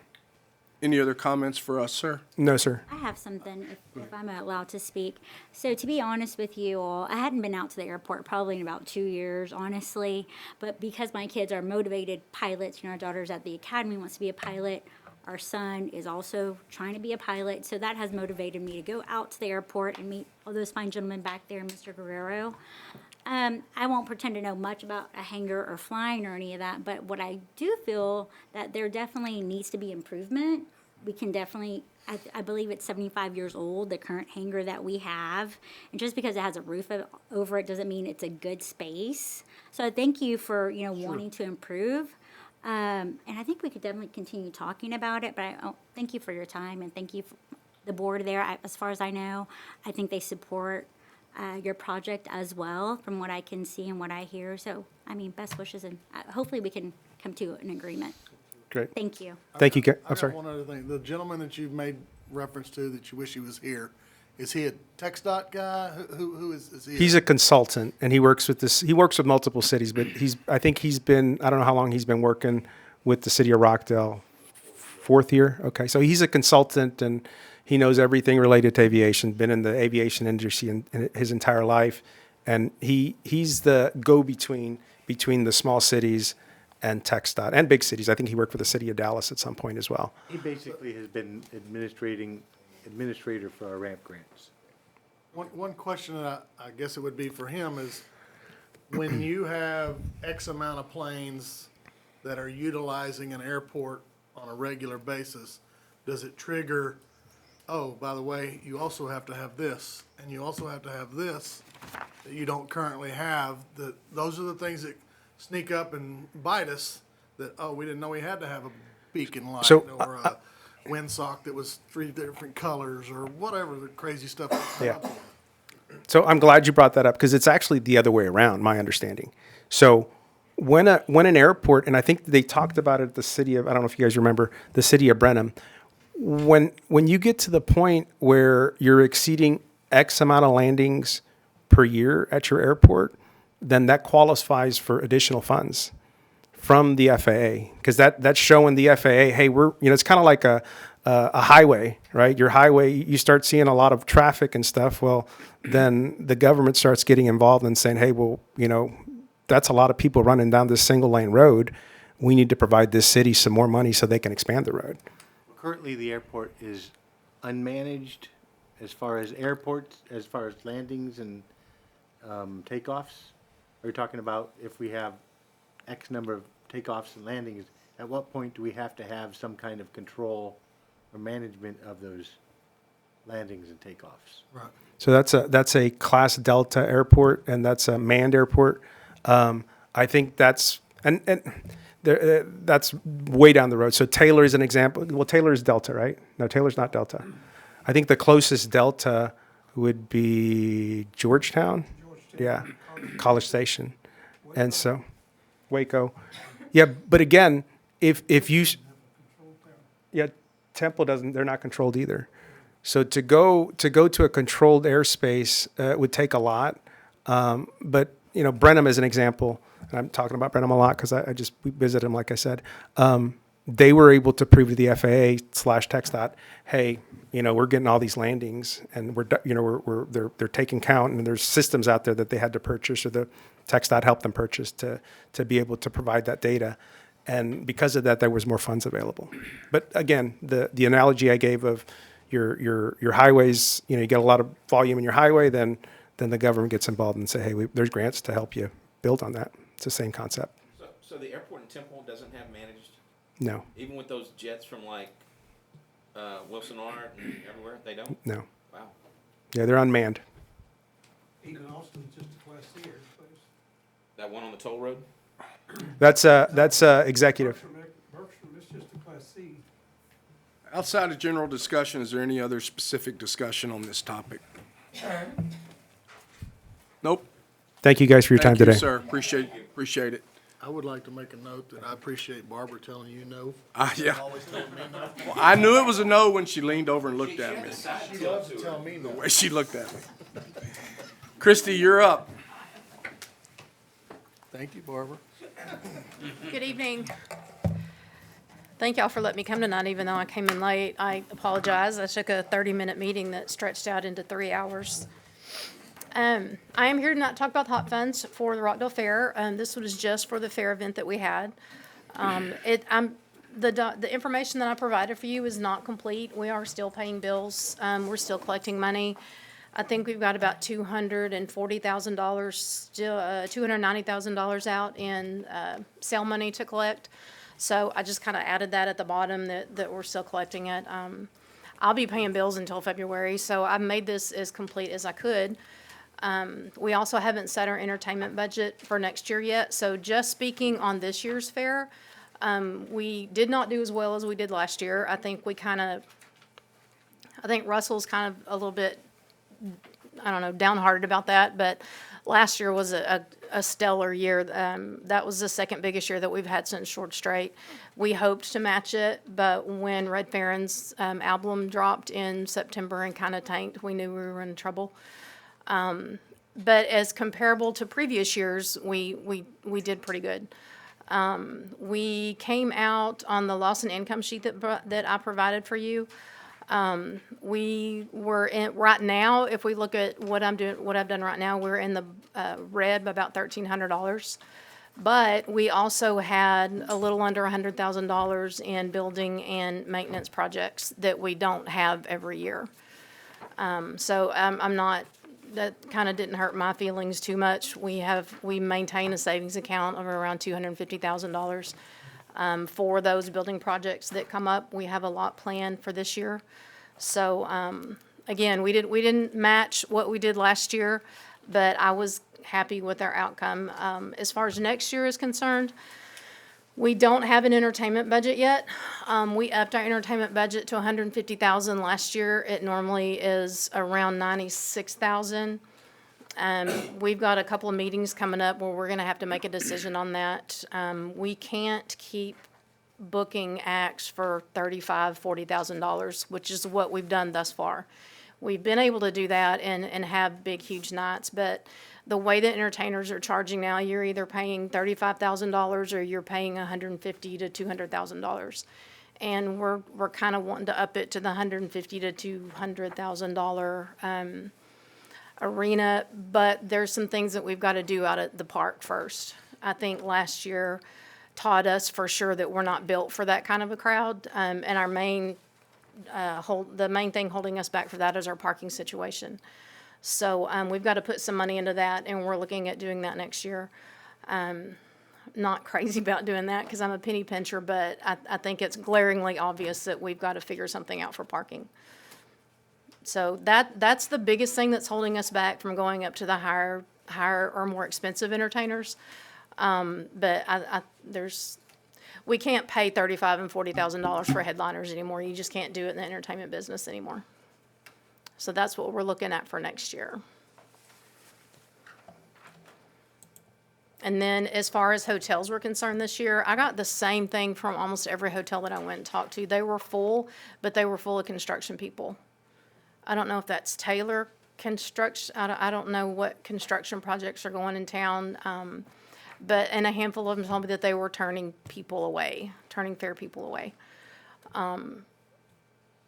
Any other comments for us, sir? No, sir. I have something, if I'm allowed to speak. So to be honest with you all, I hadn't been out to the airport probably in about 2 years, honestly. But because my kids are motivated pilots, our daughter's at the academy, wants to be a pilot. Our son is also trying to be a pilot. So that has motivated me to go out to the airport and meet all those fine gentlemen back there, Mr. Guerrero. I won't pretend to know much about a hangar or flying or any of that, but what I do feel that there definitely needs to be improvement. We can definitely, I believe it's 75 years old, the current hangar that we have. And just because it has a roof over it doesn't mean it's a good space. So thank you for, wanting to improve. And I think we could definitely continue talking about it, but thank you for your time and thank you for the board there. As far as I know, I think they support your project as well, from what I can see and what I hear. So, best wishes, and hopefully we can come to an agreement. Great. Thank you. Thank you. I I'm got sorry. one other thing. The gentleman that you've made reference to that you wish he was here, is he a TxDOT guy? Who is he? He's a consultant, and he works with this. He works with multiple cities, but I don't know how long he's been working with the city of Rockdale. 4th year. Okay, so he's a consultant, and he knows everything related to aviation. Been in the aviation industry in his entire life, and he's the go-between between the small cities and TxDOT and big cities. I think he worked for the city of Dallas at some point as well. He basically has been administrator for our ramp grants. One question that I guess it would be for him is, when you have X amount of planes that are utilizing an airport on a regular basis, does it trigger, oh, by the way, you also have to have this, and you also have to have this that you don't currently have? Those are the things that sneak up and bite us, that, oh, we didn't know we had to have a beacon light or a windsock that was 3 different colors or whatever the crazy stuff that's come up with. So I'm glad you brought that up, because it's actually the other way around, my understanding. So when an airport, and I think they talked about it at the city of, I don't know if you guys remember, the city of Brenham, when you get to the point where you're exceeding X amount of landings per year at your airport, then that qualifies for additional funds from the FAA, because that's showing the FAA, hey, it's kind of like a highway, right? Your highway, you start seeing a lot of traffic and stuff. Well, then the government starts getting involved and saying, hey, well, that's a lot of people running down this single lane road. We need to provide this city some more money so they can expand the road. Currently, the airport is unmanaged as far as airports, as far as landings and takeoffs. Are you talking about if we have X number of takeoffs and landings, at what point do we have to have some kind of control or management of those landings and takeoffs? Right. So that's a Class Delta airport, and that's a manned airport. I think that's that's way down the road. So Taylor is an example. Well, Taylor is Delta, right? No, Taylor's not Delta. I think the closest Delta would be Georgetown. Yeah, College Station, and so Waco. Yeah, but again, if you Temple doesn't. They're not controlled either. So to go to a controlled airspace would take a lot. But Brenham is an example. And I'm talking about Brenham a lot because we visited them, like I said. They were able to prove to the FAA/TxDOT, hey, we're getting all these landings, and they're taking count, and there's systems out there that they had to purchase, or the TxDOT helped them purchase to be able to provide that data. And because of that, there was more funds available. But again, the analogy I gave of your highways, you get a lot of volume in your highway, then the government gets involved and say, hey, there's grants to help you build on that. It's the same concept. So the airport in Temple doesn't have managed? No. Even with those jets from like Wilson Art and everywhere, they don't? No. Wow. Yeah, they're unmanned. Even Austin's just a Class C airspace. That one on the toll road? That's executive. Bergstrom is just a Class C. Outside of general discussion, is there any other specific discussion on this topic? Nope. Thank you guys for your time today. Thank you, sir. Appreciate it. I would like to make a note that I appreciate Barbara telling you no. Yeah. Well, I knew it was a no when she leaned over and looked at me. She loves to tell me no. The way she looked at me. Christy, you're up. Thank you, Barbara. Good evening. Thank y'all for letting me come tonight, even though I came in late. I apologize. I took a 30-minute meeting that stretched out into 3 hours. I am here tonight to talk about the hot funds for the Rockdale Fair. This was just for the fair event that we had. The information that I provided for you is not complete. We are still paying bills. We're still collecting money. I think we've got about $240,000 still, $290,000 out in sale money to collect. So I just kind of added that at the bottom that we're still collecting it. I'll be paying bills until February, so I made this as complete as I could. We also haven't set our entertainment budget for next year yet. So just speaking on this year's fair, we did not do as well as we did last year. I think Russell's kind of a little bit, I don't know, downhearted about that, but last year was a stellar year. That was the second biggest year that we've had since Short Straight. We hoped to match it, but when Red Farron's album dropped in September and kind of tanked, we knew we were in trouble. But as comparable to previous years, we did pretty good. We came out on the loss and income sheet that I provided for you. We were in, right now, if we look at what I've done right now, we're in the red by about $1,300. But we also had a little under $100,000 in building and maintenance projects that we don't have every year. So I'm not, that kind of didn't hurt my feelings too much. We maintain a savings account of around $250,000. For those building projects that come up. We have a lot planned for this year. So, again, we didn't match what we did last year, but I was happy with our outcome. As far as next year is concerned, we don't have an entertainment budget yet. We upped our entertainment budget to $150,000 last year. It normally is around $96,000. We've got a couple of meetings coming up where we're going to have to make a decision on that. We can't keep booking acts for $35,000-$40,000, which is what we've done thus far. We've been able to do that and have big, huge nights, but the way that entertainers are charging now, you're either paying $35,000 or you're paying $150,000 to $200,000. And we're kind of wanting to up it to the $150,000 to $200,000 arena, but there's some things that we've got to do out at the park first. I think last year taught us for sure that we're not built for that kind of a crowd, and our main the main thing holding us back for that is our parking situation. So we've got to put some money into that, and we're looking at doing that next year. Not crazy about doing that because I'm a penny pincher, but I think it's glaringly obvious that we've got to figure something out for parking. So that's the biggest thing that's holding us back from going up to the higher or more expensive entertainers. But we can't pay $35,000 and $40,000 for headliners anymore. You just can't do it in the entertainment business anymore. So that's what we're looking at for next year. And then as far as hotels were concerned this year, I got the same thing from almost every hotel that I went and talked to. They were full, but they were full of construction people. I don't know if that's Taylor Construction. I don't know what construction projects are going in town. And a handful of them told me that they were turning fair people away.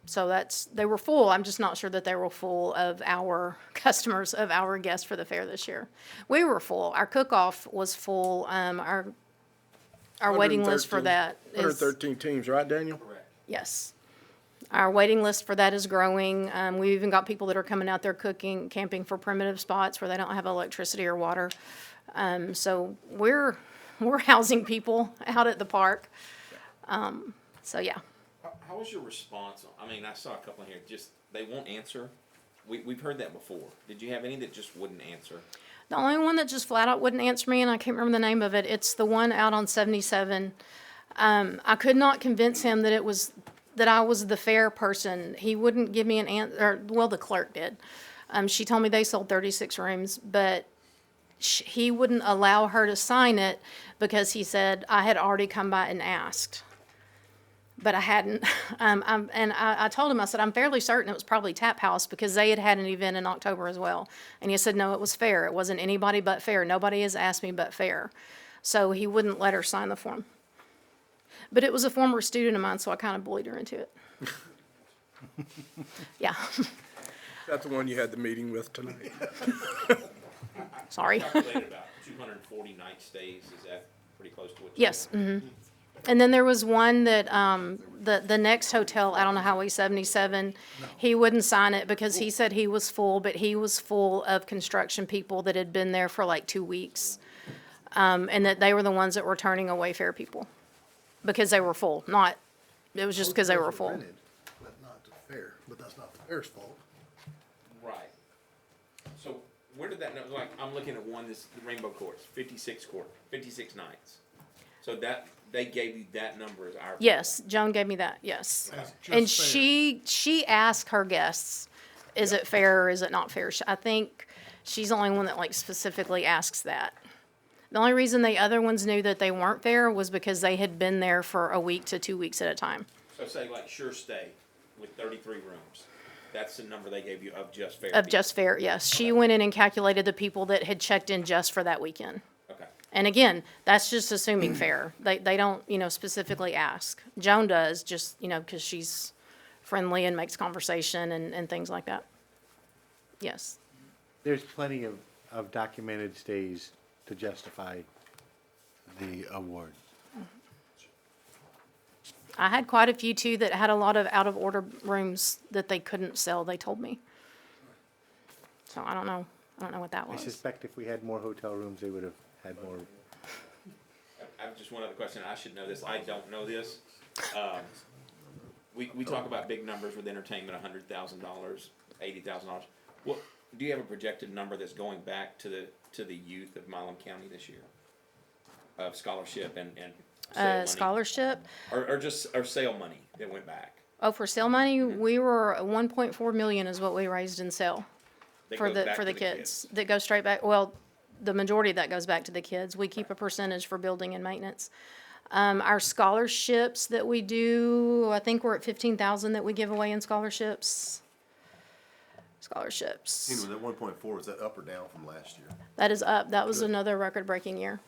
So they were full. I'm just not sure that they were full of our customers, of our guests for the fair this year. We were full. Our cook-off was full. Our waiting list for that is 113 teams, right, Daniel? yes. Our waiting list for that is growing. We've even got people that are coming out there cooking, camping for primitive spots where they don't have electricity or water. So we're housing people out at the park. So yeah. How was your response? I mean, I saw a couple in here, just, they won't answer. We've heard that before. Did you have any that just wouldn't answer? The only one that just flat out wouldn't answer me, and I can't remember the name of it, it's the one out on 77. I could not convince him that I was the fair person. He wouldn't give me an answer, well, the clerk did. She told me they sold 36 rooms, but he wouldn't allow her to sign it because he said I had already come by and asked. But I hadn't. I told him, I said, I'm fairly certain it was probably Tap House because they had an event in October as well. And he said, no, it was fair. It wasn't anybody but fair. Nobody has asked me but fair. So he wouldn't let her sign the form. But it was a former student of mine, so I kind of bullied her into it. Yeah. That's the one you had the meeting with tonight. Sorry. Calculated about 240 night stays. Is that pretty close to what you Yes. Mm-hmm. And then there was one that, the next hotel out on Highway 77, he wouldn't sign it because he said he was full, but he was full of construction people that had been there for like 2 weeks. And that they were the ones that were turning away fair people because they were full, it was just because they were full. Rented, but not the fair, but that's not the fair's fault. Right. So where did that, like, I'm looking at one, this Rainbow Courts, 56 nights. So that, they gave you that number as our. Yes, Joan gave me that, yes. That's just And fair. she asked her guests, is it fair or is it not fair? I think she's the only one that like specifically asks that. The only reason the other ones knew that they weren't fair was because they had been there for a week to 2 weeks at a time. So say like Sure Stay with 33 rooms. That's the number they gave you of just fair. Of people. just fair, yes. She went in and calculated the people that had checked in just for that weekend. Okay. And again, that's just assuming fair. They don't, specifically ask. Joan does, just, because she's friendly and makes conversation and things like that. Yes. There's plenty of documented stays to justify the award. I had quite a few too that had a lot of out of order rooms that they couldn't sell, they told me. So I don't know what that I was. suspect if we had more hotel rooms, they would have had more. I have just one other question. I should know this. I don't know this. We talk about big numbers with entertainment, $100,000, $80,000. Well, do you have a projected number that's going back to the youth of Milam County this year of scholarship and sale money? Scholarship? Or sale money that went back? Oh, for sale money, we were 1.4 million is what we raised in sale That for goes back the to kids. That goes straight back. Well, the majority of that goes back to the kids. We keep a percentage for building and maintenance. Our scholarships that we do, I think we're at 15,000 that we give away in scholarships. Scholarships. Was that 1.4, is that up or down from last year? That is up. That was another record-breaking year.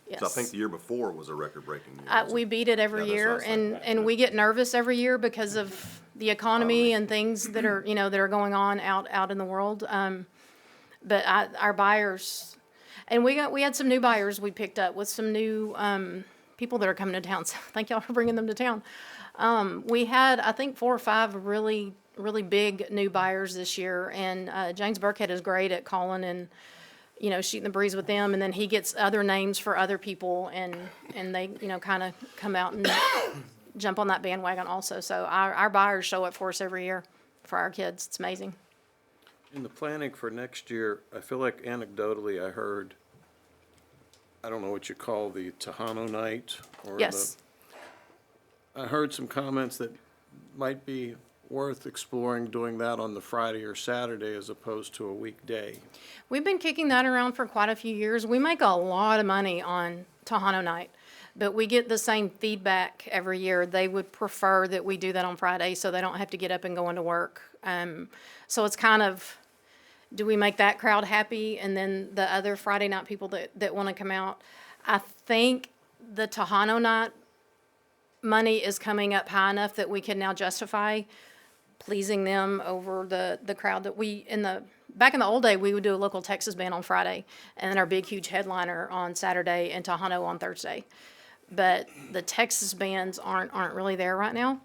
Yes. So I think the year before was a record-breaking year. wasn't We it? beat it every Yeah, that's what I year, was thinking. and we get nervous every year because of the economy and things that are, that are going on out in the world. But our buyers, and we had some new buyers we picked up with some new people that are coming to town. So thank y'all for bringing them to town. We had, I think, 4 or 5 really big new buyers this year, and James Burkhead is great at calling and shooting the breeze with them, and then he gets other names for other people, and they kind of come out and jump on that bandwagon also. So our buyers show up for us every year for our kids. It's amazing. In the planning for next year, I feel like anecdotally I heard, I don't know what you call the Tejano night or Yes. I heard some comments that might be worth exploring doing that on the Friday or Saturday as opposed to a weekday. We've been kicking that around for quite a few years. We make a lot of money on Tejano night, but we get the same feedback every year. They would prefer that we do that on Friday so they don't have to get up and go into work. So it's kind of, do we make that crowd happy? And then the other Friday night people that want to come out. I think the Tejano night money is coming up high enough that we can now justify pleasing them over the crowd that back in the old day, we would do a local Texas band on Friday and then our big, huge headliner on Saturday and Tejano on Thursday. But the Texas bands aren't really there right now.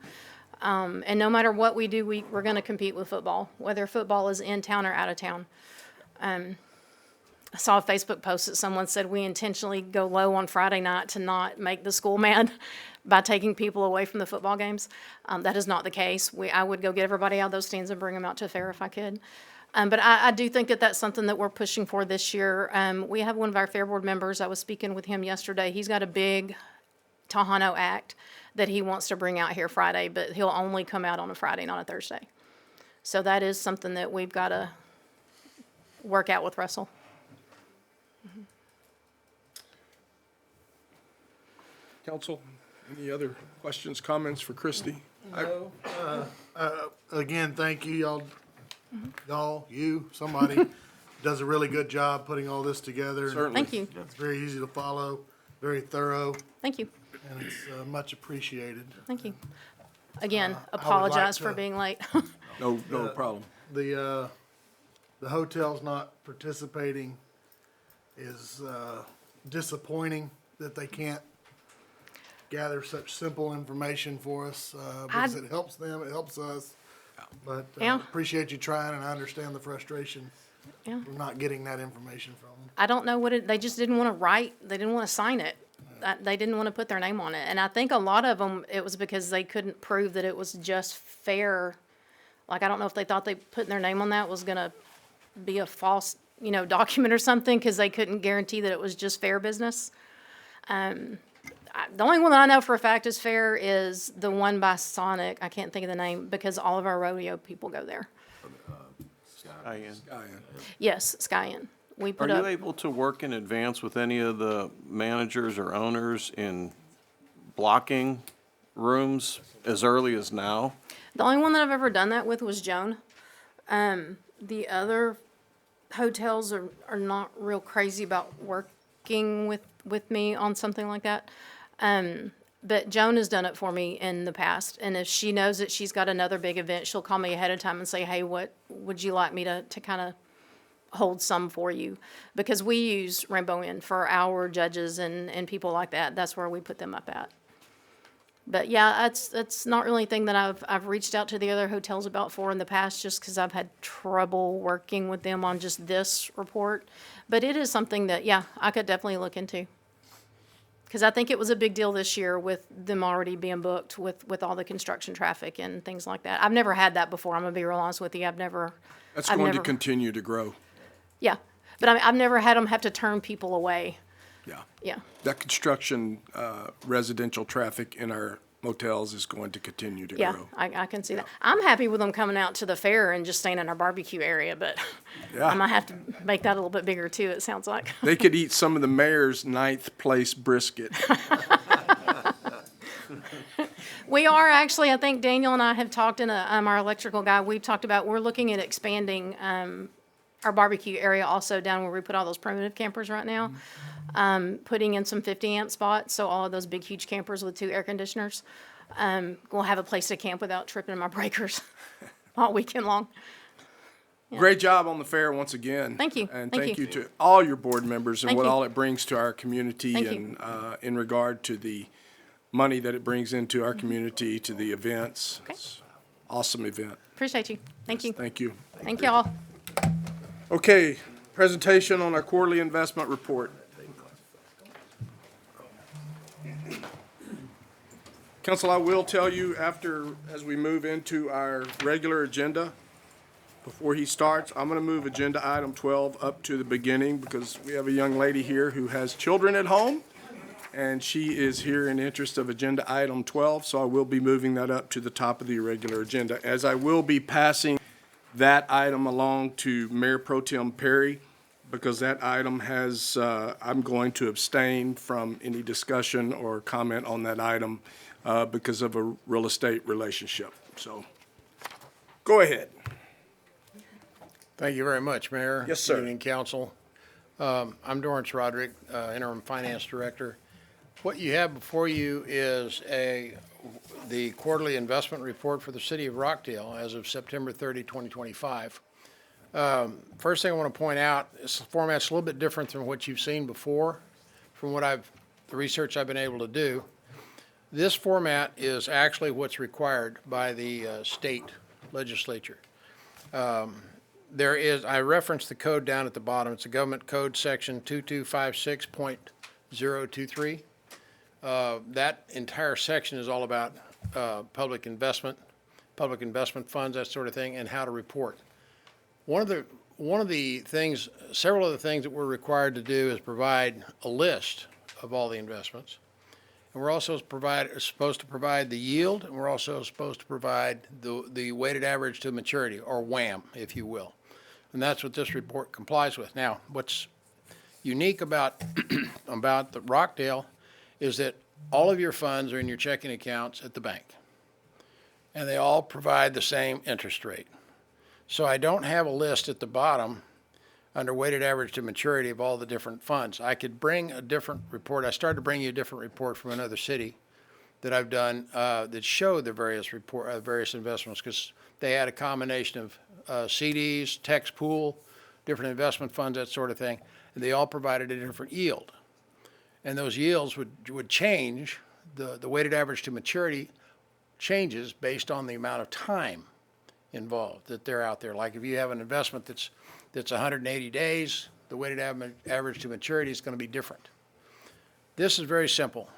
And no matter what we do, we're going to compete with football, whether football is in town or out of town. I saw a Facebook post that someone said we intentionally go low on Friday night to not make the school mad by taking people away from the football games. That is not the case. I would go get everybody out of those stands and bring them out to a fair if I could. But I do think that that's something that we're pushing for this year. We have one of our Fair Board members, I was speaking with him yesterday. He's got a big Tejano act that he wants to bring out here Friday, but he'll only come out on a Friday, not a Thursday. So that is something that we've got to work out with Russell. Council, any other questions, comments for Christie? No. Again, thank you, somebody does a really good job putting all this together. Certainly. Thank you. It's very easy to follow, very thorough, Thank you. and it's much appreciated. Thank you. Again, I would like apologize for to- being late. No problem. The hotel's not participating is disappointing that they can't gather such simple information for us, because it helps them, it helps us. But Yeah. appreciate you trying, and I understand the frustration Yeah. for not getting that information from them. I don't know they just didn't want to write, they didn't want to sign it. They didn't want to put their name on it. And I think a lot of them, it was because they couldn't prove that it was just fair. Like, I don't know if they thought they putting their name on that was going to be a false, document or something, because they couldn't guarantee that it was just fair business. The only one that I know for a fact is fair is the one by Sonic. I can't think of the name, because all of our rodeo people go there. Yes, Sky Inn. We Are put you up. able to work in advance with any of the managers or owners in blocking rooms as early as now? The only one that I've ever done that with was Joan. The other hotels are not real crazy about working with me on something like that. But Joan has done it for me in the past. And if she knows that she's got another big event, she'll call me ahead of time and say, hey, what would you like me to kind of hold some for you? Because we use Rainbow Inn for our judges and people like that. That's where we put them up at. But yeah, that's not really anything that I've reached out to the other hotels about for in the past, just because I've had trouble working with them on just this report. But it is something that, yeah, I could definitely look into. Because I think it was a big deal this year with them already being booked with all the construction traffic and things like that. I've never had that before. I'm gonna be real honest with you. That's going to continue to grow. Yeah, but I've never had them have to turn people away. Yeah. Yeah. That construction, residential traffic in our motels is going to continue to Yeah, grow. I can see that. I'm happy with them coming out to the fair and just staying in our barbecue area, but Yeah. I might have to make that a little bit bigger too, it sounds like. They could eat some of the mayor's 9th place brisket. We are actually, I think Daniel and I have talked in our electrical guy, we've talked about, we're looking at expanding, our barbecue area also down where we put all those primitive campers right now. Putting in some 50 amp spots, so all of those big, huge campers with 2 air conditioners. We'll have a place to camp without tripping my breakers all weekend long. Great job on the fair once again. Thank you. And Thank thank you. you to all your board members and Thank what you. all it brings to our community Thank you. and in regard to the money that it brings into our community, to the events. Okay. It's awesome event. Appreciate you. Thank you. Thank you. Thank you all. Okay, presentation on our quarterly investment report. Council, I will tell you as we move into our regular agenda, before he starts, I'm going to move agenda item 12 up to the beginning because we have a young lady here who has children at home, and she is here in interest of agenda item 12, so I will be moving that up to the top of the regular agenda, as I will be passing that item along to Mayor Pro Tem Perry, because that item has, I'm going to abstain from any discussion or comment on that item because of a real estate relationship. So, go ahead. Thank you very much, Mayor. Yes, sir. Good evening, council. I'm Dorrance Roderick, interim finance director. What you have before you is the quarterly investment report for the city of Rockdale as of September 30, 2025. First thing I want to point out, this format's a little bit different than what you've seen before, from the research I've been able to do. This format is actually what's required by the state legislature. I referenced the code down at the bottom. It's a government code section 2256.023. That entire section is all about public investment funds, that sort of thing, and how to report. Several of the things that we're required to do is provide a list of all the investments. And we're also supposed to provide the yield, and we're also supposed to provide the weighted average to maturity, or WAM, if you will. And that's what this report complies with. Now, what's unique about the Rockdale is that all of your funds are in your checking accounts at the bank, and they all provide the same interest rate. So I don't have a list at the bottom under weighted average to maturity of all the different funds. I could bring a different report. I started to bring you a different report from another city that I've done that showed the various investments, because they had a combination of CDs, tax pool, different investment funds, that sort of thing, and they all provided a different yield. And those yields would change. The weighted average to maturity changes based on the amount of time involved that they're out there. Like if you have an investment that's 180 days, the weighted average to maturity is going to be different. This is very simple.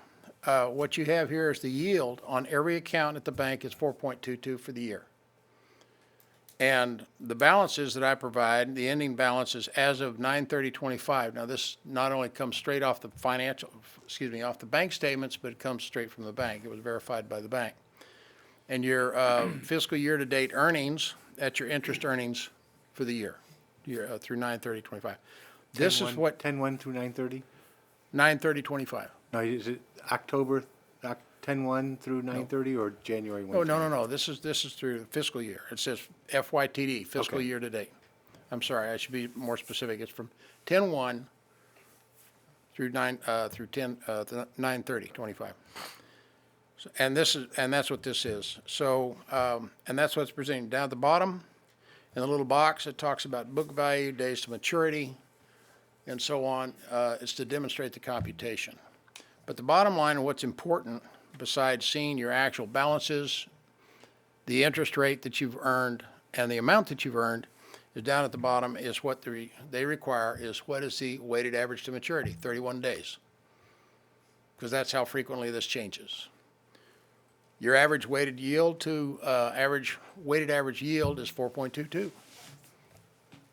What you have here is the yield on every account at the bank is 4.22 for the year. And the balances that I provide, the ending balances as of 9/30/25. Now this not only comes straight off the off the bank statements, but it comes straight from the bank. It was verified by the bank. And your fiscal year-to-date earnings, that's your interest earnings for the year through 9/30/25. This is what 10/1 through 9/30? 9/30/25. No, is it October 10/1 through 9/30 or January 1? Oh, no. This is through the fiscal year. It says FYTD, fiscal Okay. year to date. I'm sorry, I should be more specific. It's from 10/1 through 9/30/25. So, and that's what this is. So, and that's what's presented. Down at the bottom, in the little box, it talks about book value, days to maturity, and so on. It's to demonstrate the computation. But the bottom line, and what's important, besides seeing your actual balances, the interest rate that you've earned, and the amount that you've earned, is down at the bottom is what they require is what is the weighted average to maturity, 31 days. Because that's how frequently this changes. Your average weighted yield to weighted average yield is 4.22.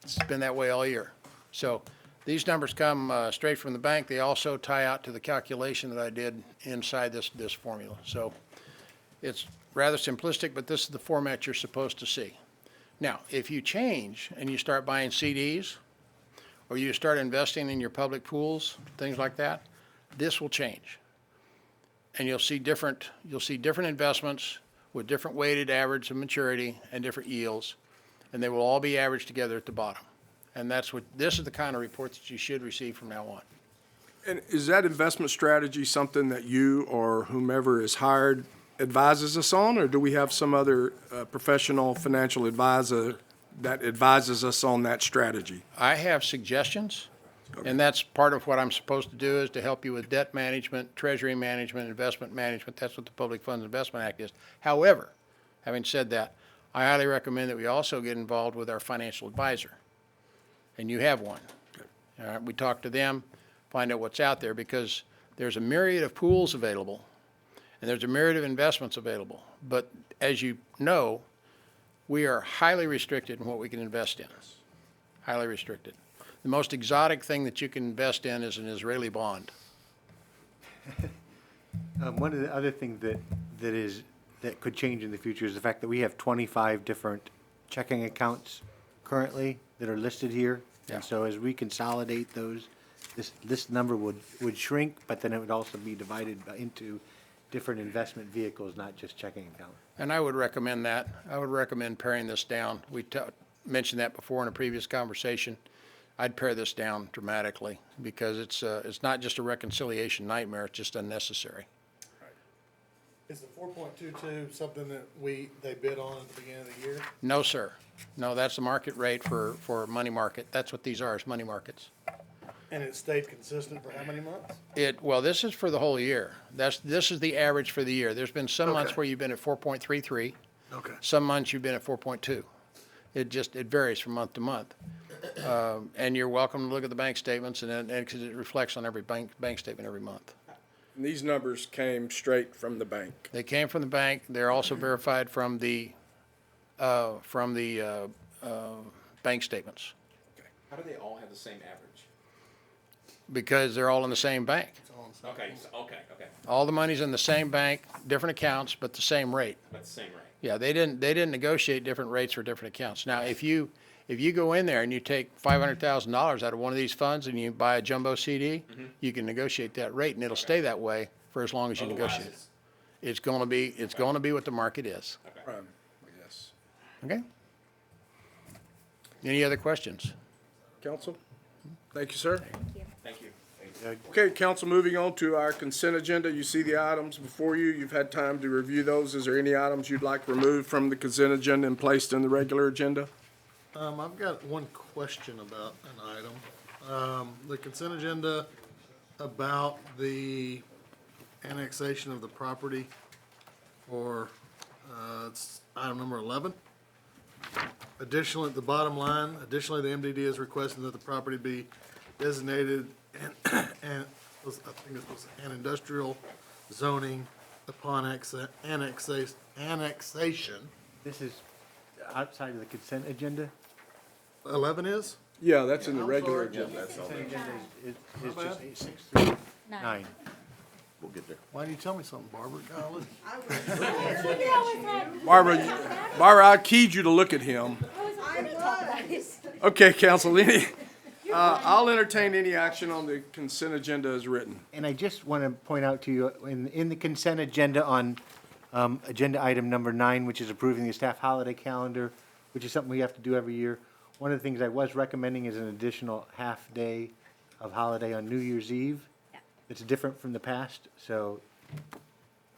It's been that way all year. So these numbers come straight from the bank. They also tie out to the calculation that I did inside this formula. So it's rather simplistic, but this is the format you're supposed to see. Now, if you change and you start buying CDs, or you start investing in your public pools, things like that, this will change. and you'll see different investments with different weighted average of maturity and different yields, and they will all be averaged together at the bottom. And this is the kind of report that you should receive from now on. And is that investment strategy something that you or whomever is hired advises us on, or do we have some other professional financial advisor that advises us on that strategy? I have suggestions, and that's part of what I'm supposed to do, is to help you with debt management, treasury management, investment management. That's what the Public Funds Investment Act is. However, having said that, I highly recommend that we also get involved with our financial advisor, and you have one. All right, we talk to them, find out what's out there, because there's a myriad of pools available, and there's a myriad of investments available. But as you know, we are highly restricted in what we can invest in. Highly restricted. The most exotic thing that you can invest in is an Israeli bond. One of the other things that could change in the future is the fact that we have 25 different checking accounts currently that are listed here. Yeah. And so as we consolidate those, this number would shrink, but then it would also be divided into different investment vehicles, not just checking accounts. And I would recommend that. I would recommend paring this down. We mentioned that before in a previous conversation. I'd pare this down dramatically, because it's not just a reconciliation nightmare, it's just unnecessary. Is the 4.22 something that they bid on at the beginning of the year? No, sir. No, that's the market rate for money market. That's what these are, is money markets. And it stayed consistent for how many months? Well, this is for the whole year. This is the average for the year. There's been some months where you've been at 4.33. Okay. Some months you've been at 4.2. It varies from month to month. And you're welcome to look at the bank statements, and because it reflects on every bank statement every month. And these numbers came straight from the bank. They came from the bank. They're also verified from the bank statements, How do they all have the same average? because they're all in the same bank. Okay, okay. All the money's in the same bank, different accounts, but the same rate. That's the same rate. Yeah, they didn't negotiate different rates for different accounts. Now, if you go in there and you take $500,000 out of one of these funds and you buy a jumbo CD, you can negotiate that rate, and it'll stay that way for as long as you negotiate it. It's going to be what the market is. I guess. Okay? Any other questions? Council? Thank you, sir. Thank you. Okay, council, moving on to our consent agenda. You see the items before you. You've had time to review those. Is there any items you'd like removed from the consent agenda and placed in the regular agenda? I've got one question about an item. The consent agenda about the annexation of the property for, it's item number 11. Additionally, at the bottom line, additionally, the MDD is requesting that the property be designated and I think it was an industrial zoning upon annexation. This is outside of the consent agenda? 11 is? Yeah, that's in the I'm regular sorry. agenda. Consent agenda is My bad. just 6 through 9. We'll get there. Why didn't you tell me something, Barbara? Golly. Barbara, I keyed you to look at him. Okay, council, I'll entertain any action on the consent agenda as written. And I just want to point out to you, in the consent agenda on agenda item number 9, which is approving the staff holiday calendar, which is something we have to do every year, one of the things I was recommending is an additional half-day of holiday on New Year's Eve. It's different from the past, so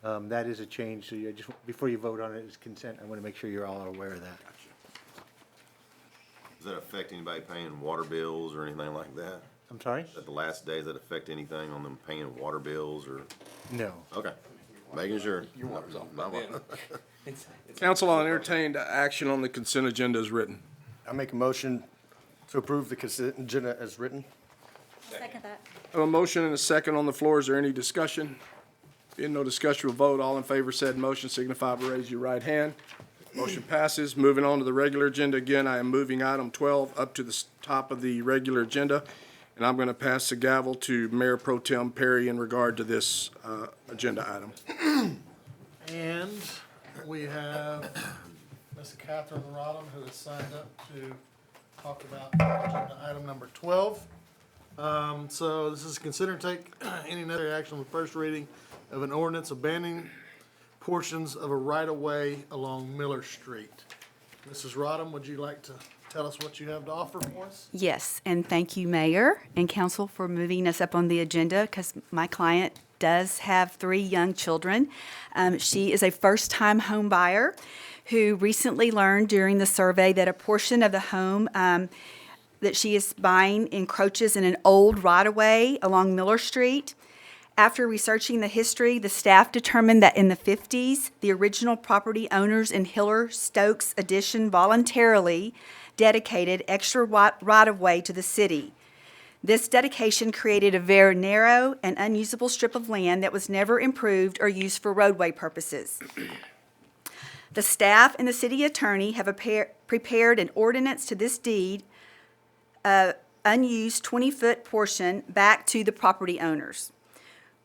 that is a change. So before you vote on it as consent, I want to make sure you're all aware of that. Does that affect anybody paying water bills or anything like that? I'm sorry? Is that the last day, does that affect anything on them paying water bills or? No. Okay, making sure. Your water's off. My water. Council, I'll entertain action on the consent agenda as written. I make a motion to approve the consent agenda as written. Second that. I have a motion and a second on the floor. Is there any discussion? Being no discussion, we'll vote. All in favor of said motion signify by raising your right hand. Motion passes. Moving on to the regular agenda. Again, I am moving item 12 up to the top of the regular agenda, and I'm going to pass the gavel to Mayor Pro Tem Perry in regard to this agenda item. And we have Ms. Catherine Rodham, who has signed up to talk about agenda item number 12. So this is consider and take any necessary action on the first reading of an ordinance abandoning portions of a right-of-way along Miller Street. Mrs. Rodham, would you like to tell us what you have to offer for us? Yes, and thank you, Mayor and Council, for moving us up on the agenda, because my client does have 3 young children. She is a first-time home buyer who recently learned during the survey that a portion of the home that she is buying encroaches in an old right-of-way along Miller Street. After researching the history, the staff determined that in the 50s, the original property owners in Hiller Stokes Addition voluntarily dedicated extra right-of-way to the city. This dedication created a very narrow and unusable strip of land that was never improved or used for roadway purposes. The staff and the city attorney have prepared an ordinance to this deed, unused 20-foot portion back to the property owners.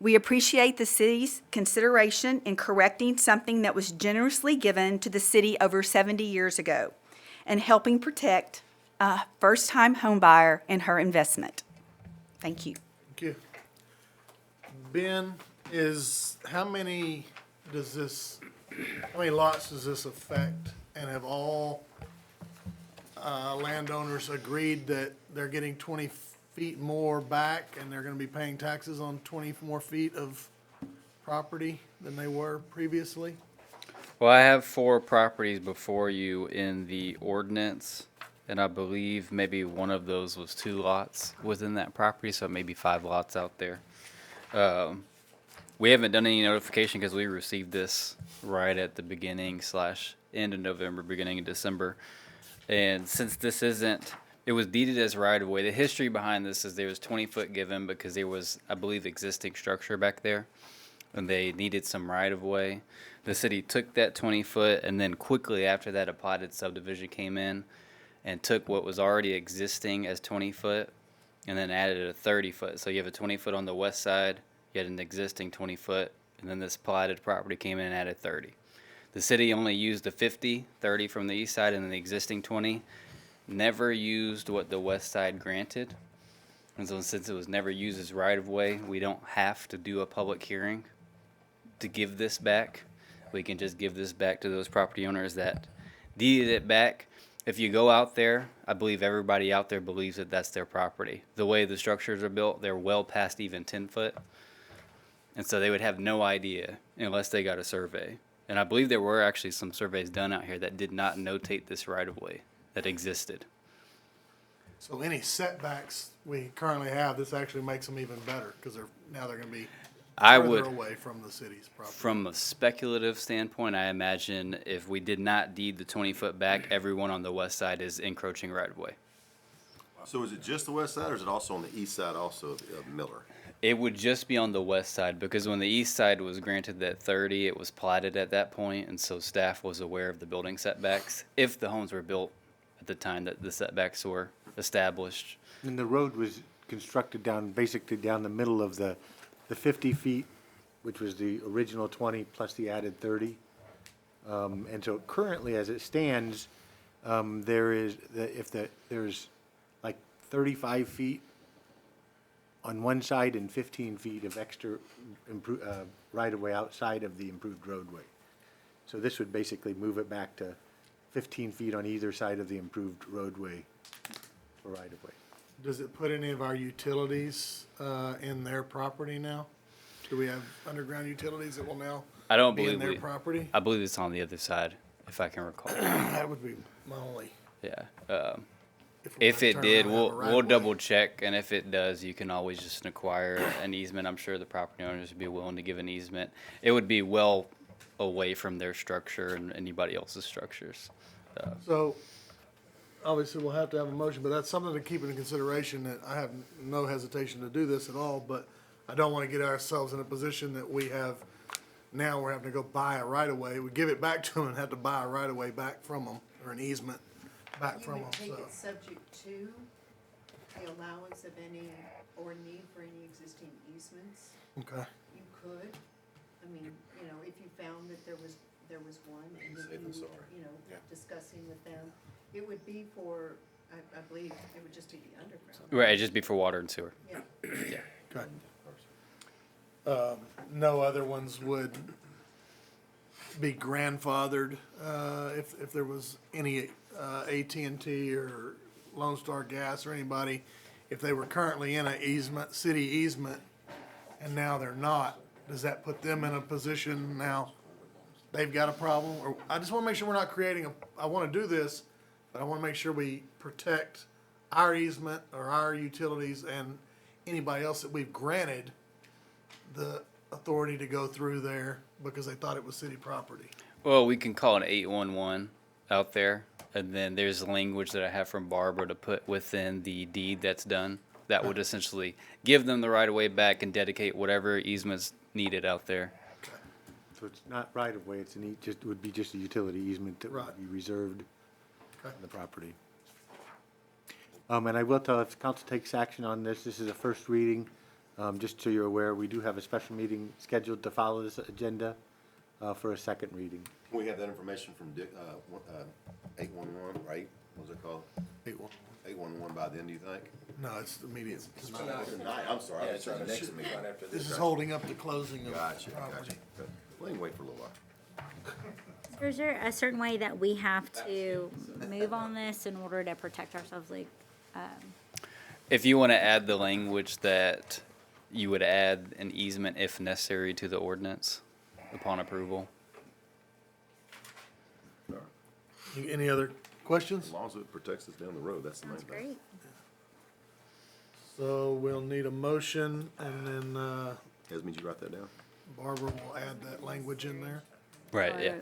We appreciate the city's consideration in correcting something that was generously given to the city over 70 years ago and helping protect a first-time homebuyer and her investment. Thank you. Thank you. Ben, how many lots does this affect? And have all landowners agreed that they're getting 20 feet more back and they're gonna be paying taxes on 20 more feet of property than they were previously? Well, I have 4 properties before you in the ordinance, and I believe maybe one of those was 2 lots within that property, so maybe 5 lots out there. We haven't done any notification because we received this right at the beginning / end of November, beginning of December. And since this it was deeded as right of way. The history behind this is there was 20-foot given because there was, I believe, existing structure back there, and they needed some right of way. The city took that 20-foot, and then quickly after that, a platted subdivision came in and took what was already existing as 20-foot and then added a 30-foot. So you have a 20-foot on the west side, you had an existing 20-foot, and then this platted property came in and added 30. The city only used the 50, 30 from the east side, and then the existing 20. Never used what the west side granted. And so since it was never used as right-of-way, we don't have to do a public hearing to give this back. We can just give this back to those property owners that deeded it back. If you go out there, I believe everybody out there believes that that's their property. The way the structures are built, they're well past even 10 foot. And so they would have no idea unless they got a survey. And I believe there were actually some surveys done out here that did not notate this right-of-way that existed. So any setbacks we currently have, this actually makes them even better because they're going to be further away from the city's property. From a speculative standpoint, I imagine if we did not deed the 20-foot back, everyone on the west side is encroaching right of way. So is it just the west side, or is it also on the east side also of Miller? It would just be on the west side because when the east side was granted that 30, it was platted at that point, and so staff was aware of the building setbacks if the homes were built at the time that the setbacks were established. And the road was constructed basically down the middle of the 50 feet, which was the original 20 plus the added 30. And so currently, as it stands, there's like 35 feet on one side and 15 feet of extra right-of-way outside of the improved roadway. So this would basically move it back to 15 feet on either side of the improved roadway for right-of-way. Does it put any of our utilities in their property now? Do we have underground utilities that will now be in their property? I believe it's on the other side, if I can recall. That would be my only. Yeah. If it did, we'll double check, and if it does, you can always just acquire an easement. I'm sure the property owners would be willing to give an easement. It would be well away from their structure and anybody else's structures. So, obviously, we'll have to have a motion, but that's something to keep into consideration, that I have no hesitation to do this at all, but I don't want to get ourselves in a position that we're having to go buy a right-of-way. We give it back to them and have to buy a right-of-way back from them, or an easement back from them, so. You would take it subject to the allowance of any, or need for any existing easements. Okay. You could, I mean, if you found that there was one, and that you, discussing with them, it would be for, I believe, it would just be the underground. Right, it'd just be for water and sewer. Yeah. Yeah. Okay. no other ones would be grandfathered, if there was any, AT&T or Lone Star Gas or anybody, if they were currently in a easement, city easement, and now they're not, does that put them in a position now they've got a problem? Or, I just wanna make sure we're not creating I wanna do this, but I wanna make sure we protect our easement or our utilities and anybody else that we've granted the authority to go through there because they thought it was city property. Well, we can call an 811 out there, and then there's language that I have from Barbara to put within the deed that's done. That would essentially give them the right of way back and dedicate whatever easements needed out there. So it's not right of way, it's just, would be just a utility easement that would be reserved on the property. And I will tell, if the council takes action on this, this is a first reading. Just so you're aware, we do have a special meeting scheduled to follow this agenda, for a second reading. We have that information from Dick, 811, right? What's it called? 811 by then, do you think? No, it's immediate. Tonight, I'm sorry, I was trying to next meeting. This is holding up the closing of Gotcha, property. gotcha. Well, you can wait for a little while. Is there a certain way that we have to move on this in order to protect ourselves, like, If you want to add the language that you would add an easement if necessary to the ordinance upon approval. Any other questions? As long as it protects us down the road, that's the main that's thing. great. So we'll need a motion and then, Esme, did you write that down? Barbara will add that language in there. Right, yeah.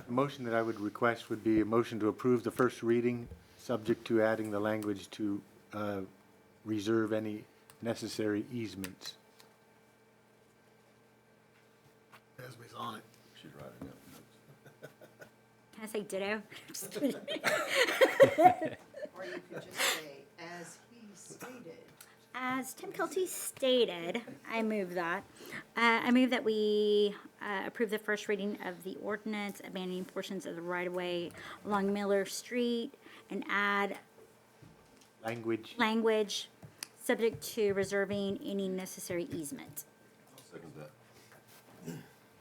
The motion that I would request would be a motion to approve the first reading, subject to adding the language to, reserve any necessary easements. Esme's on it. She's writing it down. Can I say ditto? Just kidding. Or you could just say, as he stated. As Tim Kelty stated, I move that. I move that we approve the first reading of the ordinance abandoning portions of the right-of-way along Miller Street and add language subject to reserving any necessary easement. I'll second that.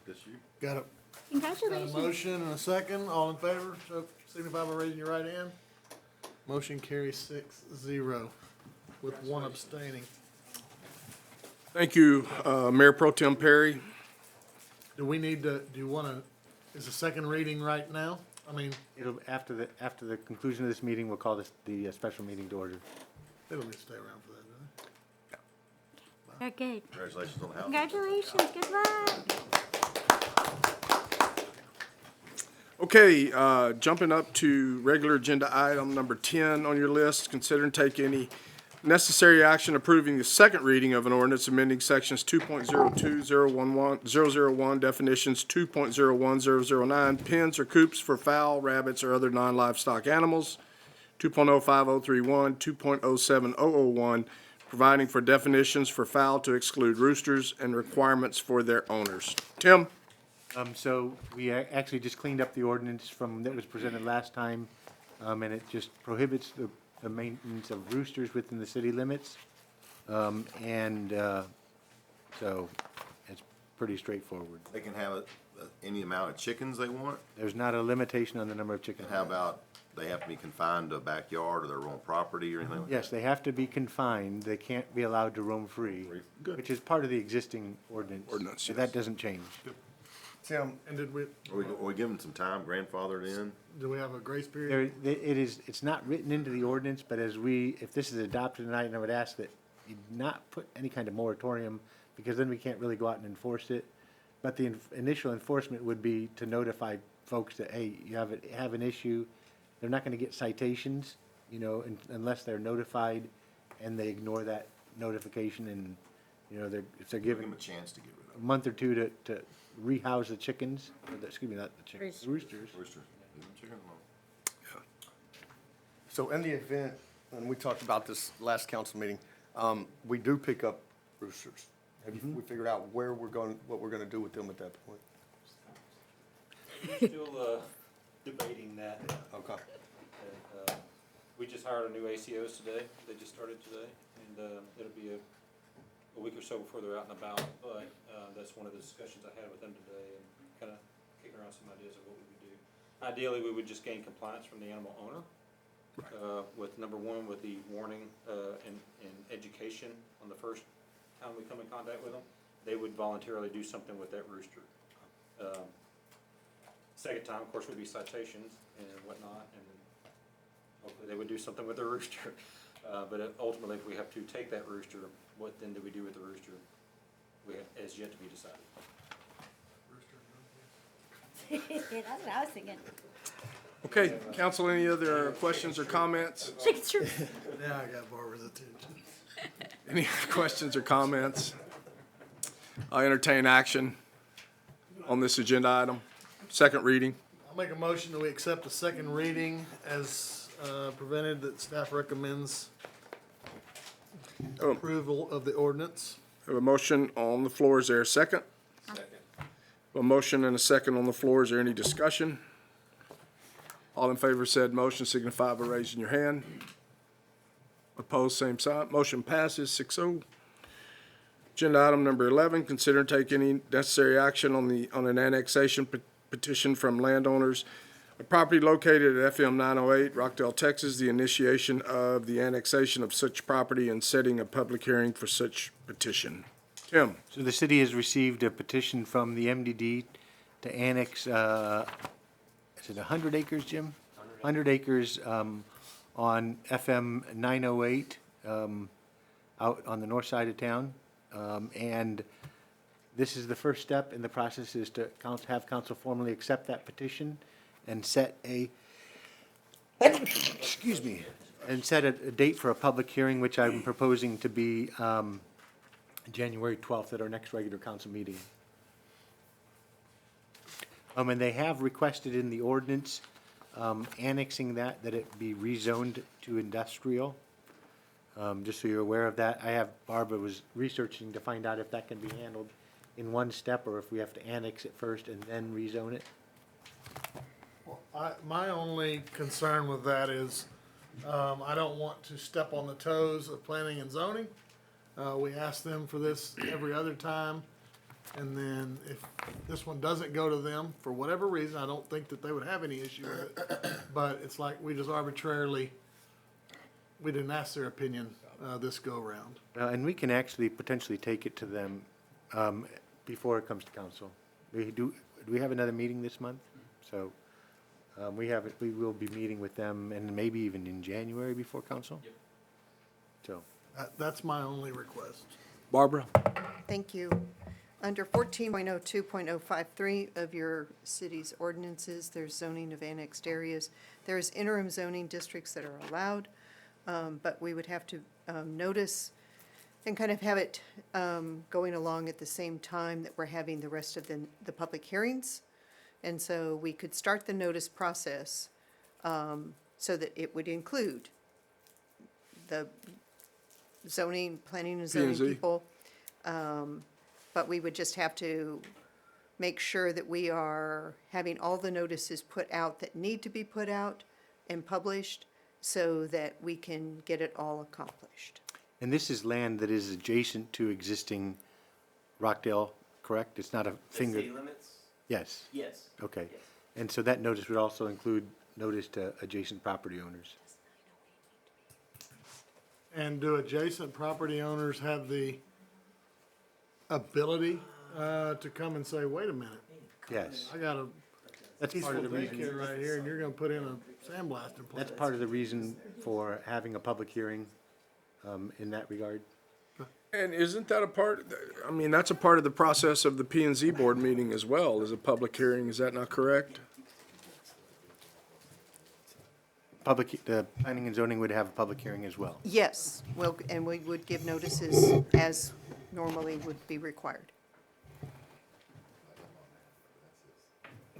This you? Got a Congratulations. motion and a second. All in favor, so signify by raising your right hand. Motion carries 6-0 with one abstaining. Thank you, Mayor Pro Tem Perry. Do we need to, do you wanna, is the second reading right now? I mean, It'll, after the conclusion of this meeting, we'll call this the special meeting to order. they don't need to stay around for that, do They're good. Congratulations on the house. Congratulations. Good luck. Okay, jumping up to regular agenda item number 10 on your list, consider and take any necessary action approving the second reading of an ordinance amending sections 2.02001 definitions, 2.01009 pens or coops for fowl, rabbits, or other non-livestock animals, 2.05031, 2.07001, providing for definitions for fowl to exclude roosters and requirements for their owners. Tim? So we actually just cleaned up the ordinance from, that was presented last time, and it just prohibits the maintenance of roosters within the city limits. So it's pretty straightforward. They can have any amount of chickens they want? There's not a limitation on the number of chickens. And how about, they have to be confined to a backyard or their own property or anything like that? Yes, they have to be confined. They can't be allowed to roam free, Good. which is part of the existing ordinance. So that doesn't change. Tim, and did we, Are we giving some time, grandfathered in? do we have a grace period? It's not written into the ordinance, but if this is adopted tonight, and I would ask that you not put any kind of moratorium, because then we can't really go out and enforce it. But the initial enforcement would be to notify folks that, hey, you have an issue. They're not gonna get citations, unless they're notified and they ignore that notification, and, if they're Give given them a chance to get rid of a month or two to rehouse the chickens, excuse me, not the chickens, the roosters. it. Roosters. Leave them chickens alone. So in the event, and we talked about this last council meeting, we do pick up roosters. Have we figured out what we're gonna do with them at that point? Still debating that. Okay. We just hired a new ACOs today. They just started today, and it'll be a week or so before they're out and about, but that's one of the discussions I had with them today and kind of kicking around some ideas of what we would do. Ideally, we would just gain compliance from the animal owner with number one, with the warning and education on the first time we come in contact with them. They would voluntarily do something with that rooster. Second time, of course, would be citations and whatnot, and hopefully they would do something with the rooster. But ultimately, if we have to take that rooster, what then do we do with the rooster? Has yet to be decided. That's what I was thinking. Okay, council, any other questions or comments? Now I got Barbara's attention. Any other questions or comments? I entertain action on this agenda item. Second reading. I'll make a motion that we accept the second reading as presented, that staff recommends approval of the ordinance. Have a motion on the floor. Is there a second? Second. A motion and a second on the floor. Is there any discussion? All in favor of said motion signify by raising your hand. Opposed, same sign. Motion passes 6-0. Agenda item number 11, consider and take any necessary action on an annexation petition from landowners. A property located at FM 908, Rockdale, Texas, the initiation of the annexation of such property and setting a public hearing for such petition. Tim? So the city has received a petition from the MDD to annex, is it 100 acres, Jim? 100 acres on FM 908 out on the north side of town. And this is the first step in the process, is to have council formally accept that petition and set a, excuse me, and set a date for a public hearing, which I'm proposing to be January 12th at our next regular council meeting. And they have requested in the ordinance annexing that it be rezoned to industrial. Just so you're aware of that. Barbara was researching to find out if that can be handled in one step or if we have to annex it first and then rezone it. My only concern with that is, I don't want to step on the toes of planning and zoning. We ask them for this every other time, and then if this one doesn't go to them, for whatever reason, I don't think that they would have any issue with it, but it's like we just arbitrarily, we didn't ask their opinion, this go-around. And we can actually potentially take it to them before it comes to council. Do we have another meeting this month? So we will be meeting with them, and maybe even in January before council? Yep. So. That's my only request. Barbara? Thank you. Under 14.02.053 of your city's ordinances, there's zoning of annexed areas. There's interim zoning districts that are allowed, but we would have to notice and kind of have it going along at the same time that we're having the rest of the public hearings. And so we could start the notice process so that it would include the zoning, planning and zoning P&Z. people. But we would just have to make sure that we are having all the notices put out that need to be put out and published so that we can get it all accomplished. And this is land that is adjacent to existing Rockdale, correct? It's not a finger. City limits? Yes. Yes. Okay. Yes. And so that notice would also include notice to adjacent property owners. And do adjacent property owners have the ability to come and say, wait a minute, Yes. I got a That's part of the peaceful reason. daycare right here, and you're gonna put in a sandblasting plant. That's part of the reason for having a public hearing in that regard. And isn't that a part, I mean, that's a part of the process of the P and Z board meeting as well, is a public hearing, is that not correct? The planning and zoning would have a public hearing as well. Yes, well, and we would give notices as normally would be required.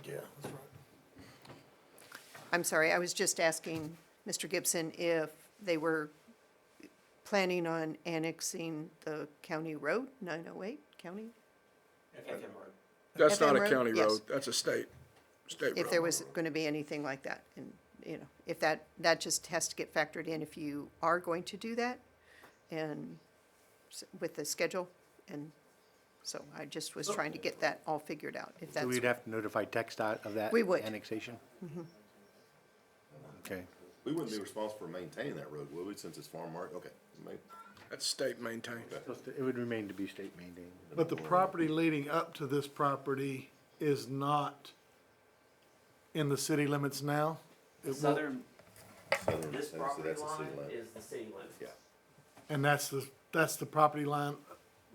Yeah, that's right. I'm sorry, I was just asking Mr. Gibson if they were planning on annexing the county road, 908 county? That's not FM a road? county Yes. road, that's a state road. If there was going to be anything like that, and, if that just has to get factored in if you are going to do that. And with the schedule, and so I just was trying to get that all figured out, if that's. So we'd have to notify TxDOT of that We would. annexation? Okay. We wouldn't be responsible for maintaining that road, would we, since it's farm mark? Okay. That's state maintained. It would remain to be state maintained. But the property leading up to this property is not in the city limits now? It won't- Southern, This that's property the city line line. is the city limit. Yeah. And that's the property line,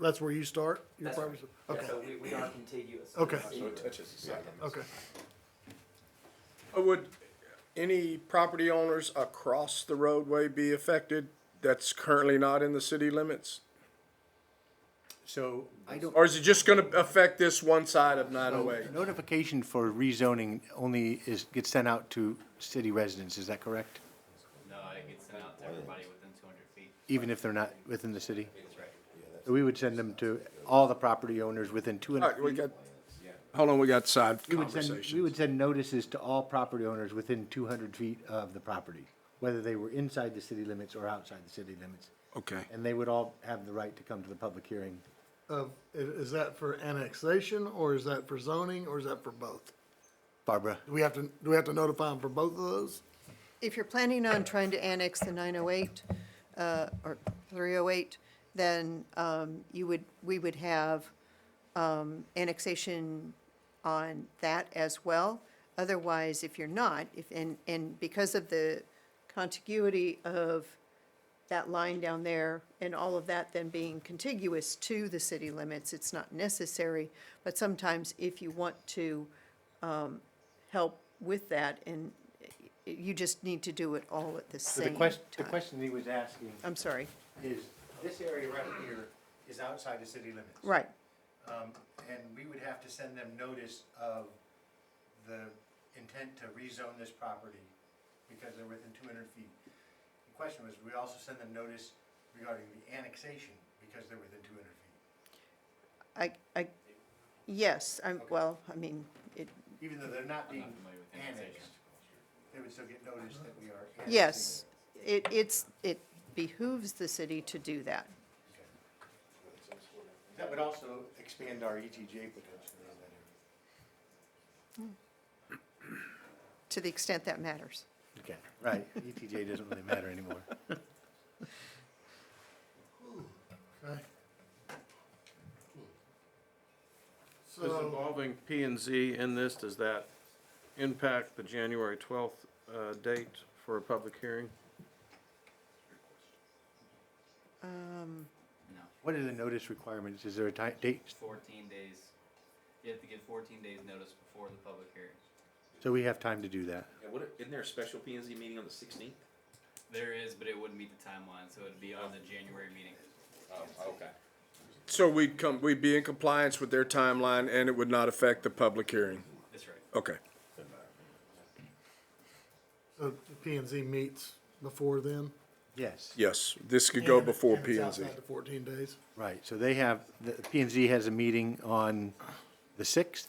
that's where you start? Your That's right. property? Yeah, Okay, so we are contiguous. to Okay. the city So it limit. touches the city limits. okay. Would any property owners across the roadway be affected that's currently not in the city limits? So I don't. Or is it just gonna affect this one side of 908? Notification for rezoning only gets sent out to city residents, is that correct? No, it gets sent out to everybody within 200 feet. Even if they're not within the city? That's right. So we would send them to all the property owners within All 200 right, we feet? got, hold on, we got side We conversation. would send notices to all property owners within 200 feet of the property, whether they were inside the city limits or outside the city limits. Okay. And they would all have the right to come to the public hearing. Is that for annexation, or is that for zoning, or is that for both? Barbara? Do we have to notify them for both of those? If you're planning on trying to annex the 908, or 308, then, we would have, annexation on that as well. Otherwise, if you're not, and because of the contiguity of that line down there and all of that then being contiguous to the city limits, it's not necessary. But sometimes if you want to, help with that, and you just need to do it all at the So the same question, the time. question he was asking I'm sorry. is, this area right here is outside the city limits. Right. And we would have to send them notice of the intent to rezone this property because they're within 200 feet. The question was, we also send them notice regarding the annexation because they're within 200 feet. Yes, well, I mean, Even though they're not being familiar with annexed, they would still get notice that we are annexing. yes, it behooves the city to do that. That would also expand our ETJ potentially in that To the extent that matters. area. Okay, right, ETJ doesn't really matter anymore. Okay. Is So, involving P and Z in this, does that impact the January 12th date for a public hearing? No, What are the notice requirements? Is there a date? 14 days. You have to give 14 days notice before the public hearing. So we have time to do that. Yeah, isn't there a special P and Z meeting on the 16th? There is, but it wouldn't meet the timeline, so it'd be on the January meeting. Oh, okay. So we'd be in compliance with their timeline and it would not affect the public hearing? That's right. Okay. so the P and Z meets before then? Yes. Yes, this could go before And P it's and Z. outside the 14 days? Right, so they have, the P and Z has a meeting on the 6th,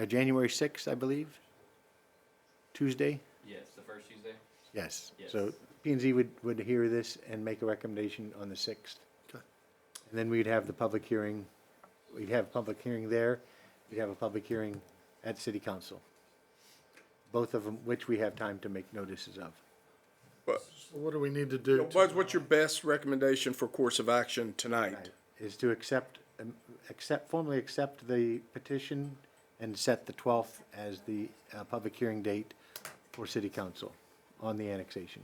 January 6th, I believe? Tuesday? Yes, the first Tuesday. Yes. Yes. So P and Z would hear this and make a recommendation on the 6th. Okay. And then we'd have the public hearing, we'd have a public hearing there, we'd have a public hearing at city council. Both of them, which we have time to make notices of. So what do we need to do? Buzz, what's your best recommendation for course of action tonight? Is to formally accept the petition and set the 12th as the public hearing date for city council on the annexation.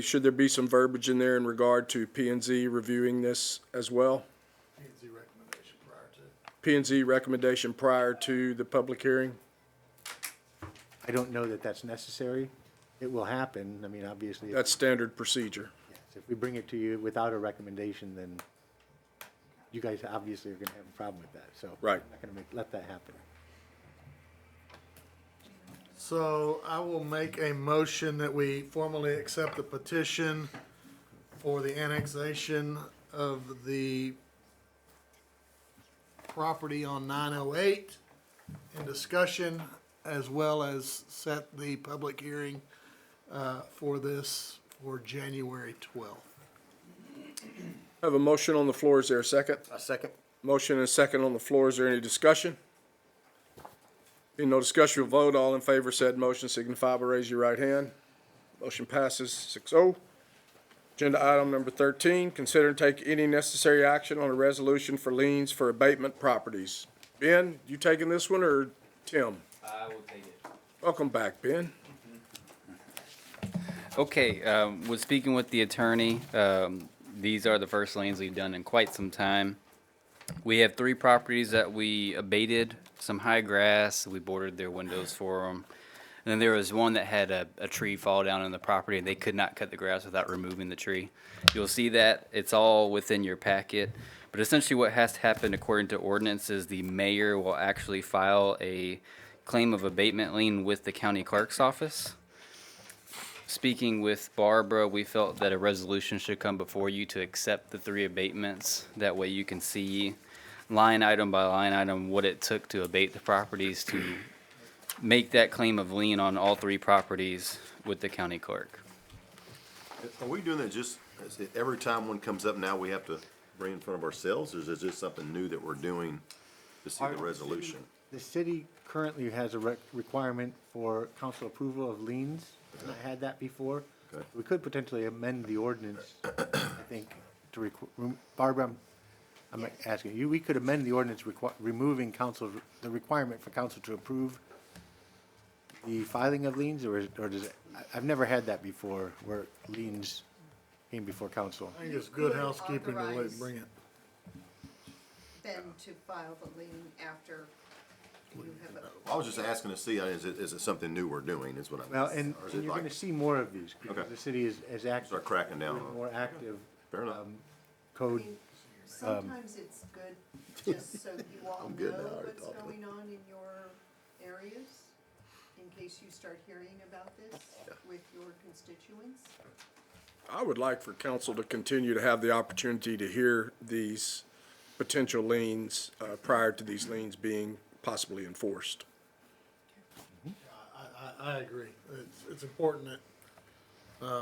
Should there be some verbiage in there in regard to P and Z reviewing this as well? P and Z recommendation prior to. P and Z recommendation prior to the public hearing? I don't know that that's necessary. It will happen. I mean, obviously. That's standard procedure. Yes, if we bring it to you without a recommendation, then you guys obviously are gonna have a problem with that, so. Right. I'm not gonna let that happen. So I will make a motion that we formally accept the petition for the annexation of the property on 908 in discussion, as well as set the public hearing for this for January 12th. Have a motion on the floor. Is there a second? A second. Motion and a second on the floor. Is there any discussion? Being no discussion, we'll vote. All in favor of said motion signify by raising your right hand. Motion passes 6-0. Agenda item number 13, consider and take any necessary action on a resolution for liens for abatement properties. Ben, you taking this one or Tim? I will take it. Welcome back, Ben. Okay, was speaking with the attorney. These are the first liens we've done in quite some time. We have 3 properties that we abated, some high grass, we boarded their windows for them. And then there was one that had a tree fall down on the property, and they could not cut the grass without removing the tree. You'll see that, it's all within your packet. But essentially what has to happen according to ordinance is the mayor will actually file a claim of abatement lien with the county clerk's office. Speaking with Barbara, we felt that a resolution should come before you to accept the 3 abatements. That way you can see line item by line item what it took to abate the properties to make that claim of lien on all 3 properties with the county clerk. Are we doing that just, is it every time one comes up now, we have to bring in front of ourselves, or is it just something new that we're doing to see the resolution? The city currently has a requirement for council approval of liens. It's not had that before. Okay. We could potentially amend the ordinance, I think, to Barbara, I'm asking you, we could amend the ordinance removing the requirement for council to approve the filing of liens, or does it, I've never had that before, where liens came before council. I think it's good housekeeping to bring it. Then to file the lien after you have a. I was just asking to see, is it something new we're doing, is what I'm. Well, and or is you're it gonna like, see more of these, because Okay. the city is active. Start cracking down doing on it. More active, Fair enough. code. Sometimes it's good just so you all I'm know good now, I already what's talked to going on in your areas, in case you start hearing about this with your constituents. I would like for council to continue to have the opportunity to hear these potential liens prior to these liens being possibly enforced. I agree. It's important that,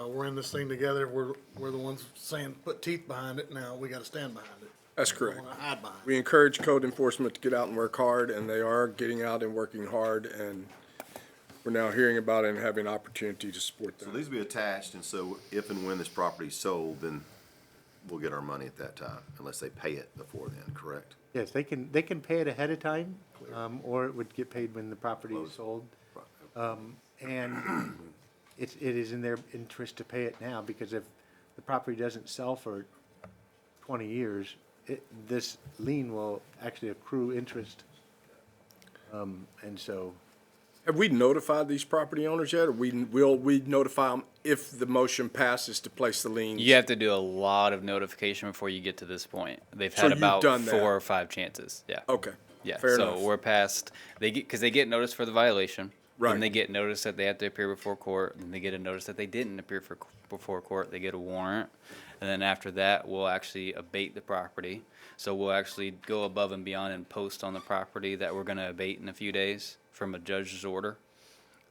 we're in this thing together. We're the ones saying, put teeth behind it. Now we gotta stand behind it. That's We correct. don't wanna hide behind it. We encourage code enforcement to get out and work hard, and they are getting out and working hard, and we're now hearing about it and having an opportunity to support So them. these will be attached, and so if and when this property's sold, then we'll get our money at that time, unless they pay it before then, correct? Yes, they can pay it ahead of time, or it would get paid when the property is sold. And it is in their interest to pay it now, because if the property doesn't sell for 20 years, this lien will actually accrue interest. And so, Have we notified these property owners yet, or will we notify them if the motion passes to place the liens? You have to do a lot of notification before you get to this point. They've So had you've about done that? 4 or 5 chances, yeah. Okay. Yeah, Fair so enough. we're past, because they get notice for the violation. Right. Then they get notice that they have to appear before court, then they get a notice that they didn't appear before court, they get a warrant. And then after that, we'll actually abate the property. So we'll actually go above and beyond and post on the property that we're gonna abate in a few days from a judge's order.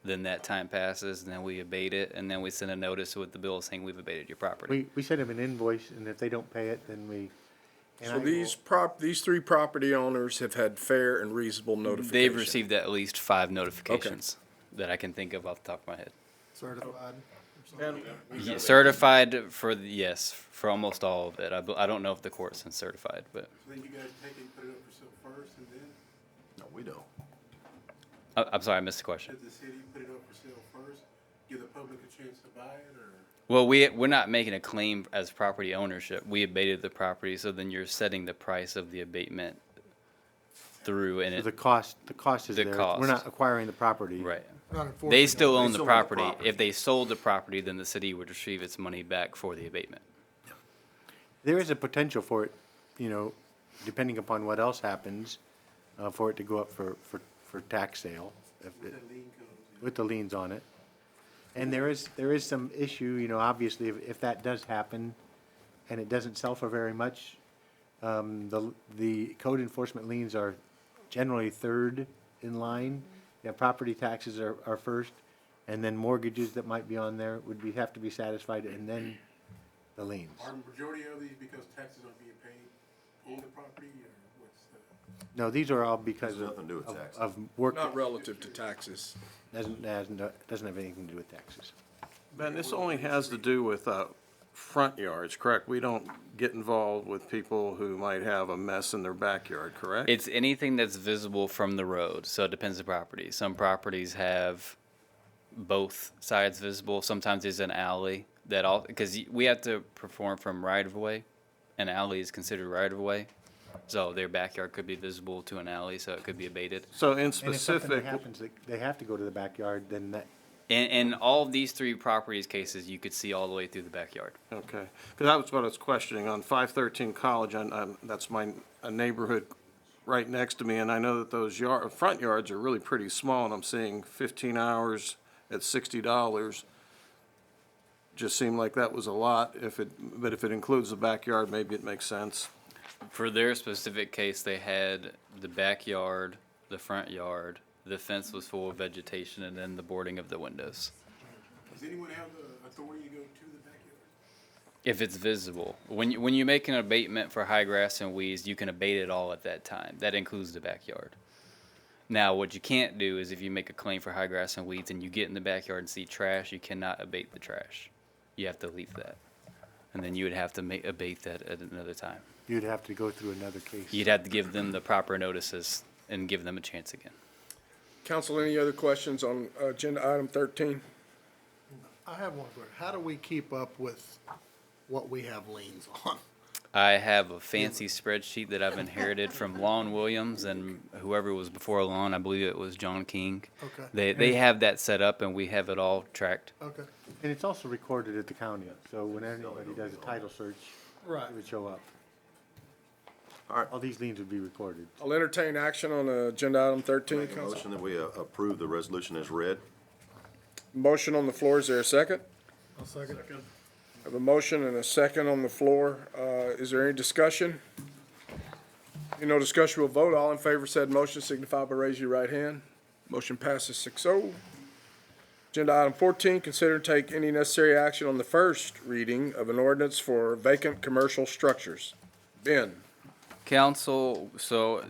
Then that time passes, and then we abate it, and then we send a notice with the bill saying we've abated your property. we send them an invoice, and if they don't pay it, then we. and So I will- these 3 property owners have had fair and reasonable notification? They've received at least 5 notifications that I can think of off the top of my head. Certified. Yeah, certified for, yes, for almost all of it. I don't know if the court's been certified, but, Then you guys take it and put it up for sale first, and then, No, we don't. I'm sorry, I missed the question. the city put it up for sale first, give the public a chance to buy it, or? Well, we're not making a claim as property ownership. We abated the property, so then you're setting the price of the abatement through, and So it, the cost is the there. cost. We're not acquiring the property. right. Not enforcing They it. still own They the still own the property. property. If they sold the property, then the city would receive its money back for the abatement. There is a potential for it, depending upon what else happens, for it to go up for tax sale. With the liens on it. And there is some issue, obviously, if that does happen and it doesn't sell for very much, the code enforcement liens are generally third in line. Yeah, property taxes are first, and then mortgages that might be on there have to be satisfied, and then the liens. Are majority of these because taxes are being paid on the property, or what's the? No, these are all because Has nothing to do with taxes. of work. Not relative to taxes. Doesn't have anything to do with taxes. Ben, this only has to do with, front yards, correct? We don't get involved with people who might have a mess in their backyard, correct? It's anything that's visible from the road, so it depends on the property. Some properties have both sides visible. Sometimes there's an alley that all, because we have to perform from right of way. An alley is considered right of way. So their backyard could be visible to an alley, so it could be abated. So in And if something specific, happens, they have to go to the backyard, then that, In all of these three properties cases, you could see all the way through the backyard. okay, because that was what I was questioning. On 513 College, that's a neighborhood right next to me, and I know that those front yards are really pretty small, and I'm seeing 15 hours at $60. Just seemed like that was a lot. But if it includes the backyard, maybe it makes sense. For their specific case, they had the backyard, the front yard, the fence was full of vegetation, and then the boarding of the windows. Does anyone have the authority to go to the backyard? If it's visible. When you make an abatement for high grass and weeds, you can abate it all at that time. That includes the backyard. Now, what you can't do is if you make a claim for high grass and weeds and you get in the backyard and see trash, you cannot abate the trash. You have to leave that. And then you would have to abate that at another time. you'd have to go through another case. You'd have to give them the proper notices and give them a chance again. Council, any other questions on agenda item 13? I have one question. How do we keep up with what we have liens on? I have a fancy spreadsheet that I've inherited from Lon Williams and whoever was before Lon, I believe it was John King. Okay. They have that set up and we have it all tracked. Okay. And it's also recorded at the county, so when anybody does a title search, Right. it would show up. All right. All these liens would be recorded. I'll entertain action on agenda item 13, Make a Council. motion that we approve the resolution as read. Motion on the floor, is there a second? I'll second. I have a motion and a second on the floor. Is there any discussion? If no discussion, we'll vote. All in favor of said motion signify by raising your right hand. Motion passes 6-0. Agenda item 14, consider and take any necessary action on the first reading of an ordinance for vacant commercial structures. Ben. Council, so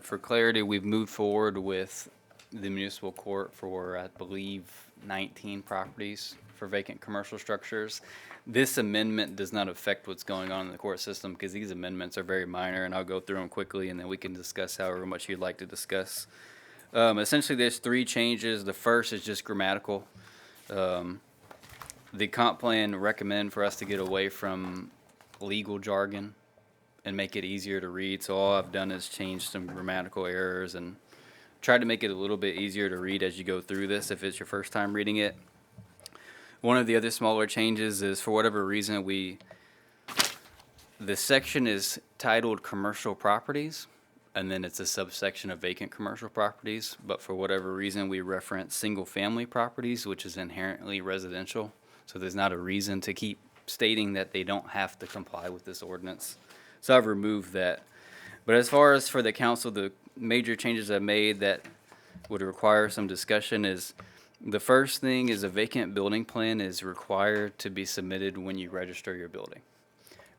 for clarity, we've moved forward with the municipal court for, I believe, 19 properties for vacant commercial structures. This amendment does not affect what's going on in the court system because these amendments are very minor, and I'll go through them quickly, and then we can discuss however much you'd like to discuss. Essentially, there's three changes. The first is just grammatical. The comp plan recommend for us to get away from legal jargon and make it easier to read. So all I've done is change some grammatical errors and try to make it a little bit easier to read as you go through this if it's your first time reading it. One of the other smaller changes is for whatever reason the section is titled commercial properties and then it's a subsection of vacant commercial properties, but for whatever reason we reference single family properties, which is inherently residential. So there's not a reason to keep stating that they don't have to comply with this ordinance. So I've removed that. But as far as for the council, the major changes I've made that would require some discussion is the first thing is a vacant building plan is required to be submitted when you register your building.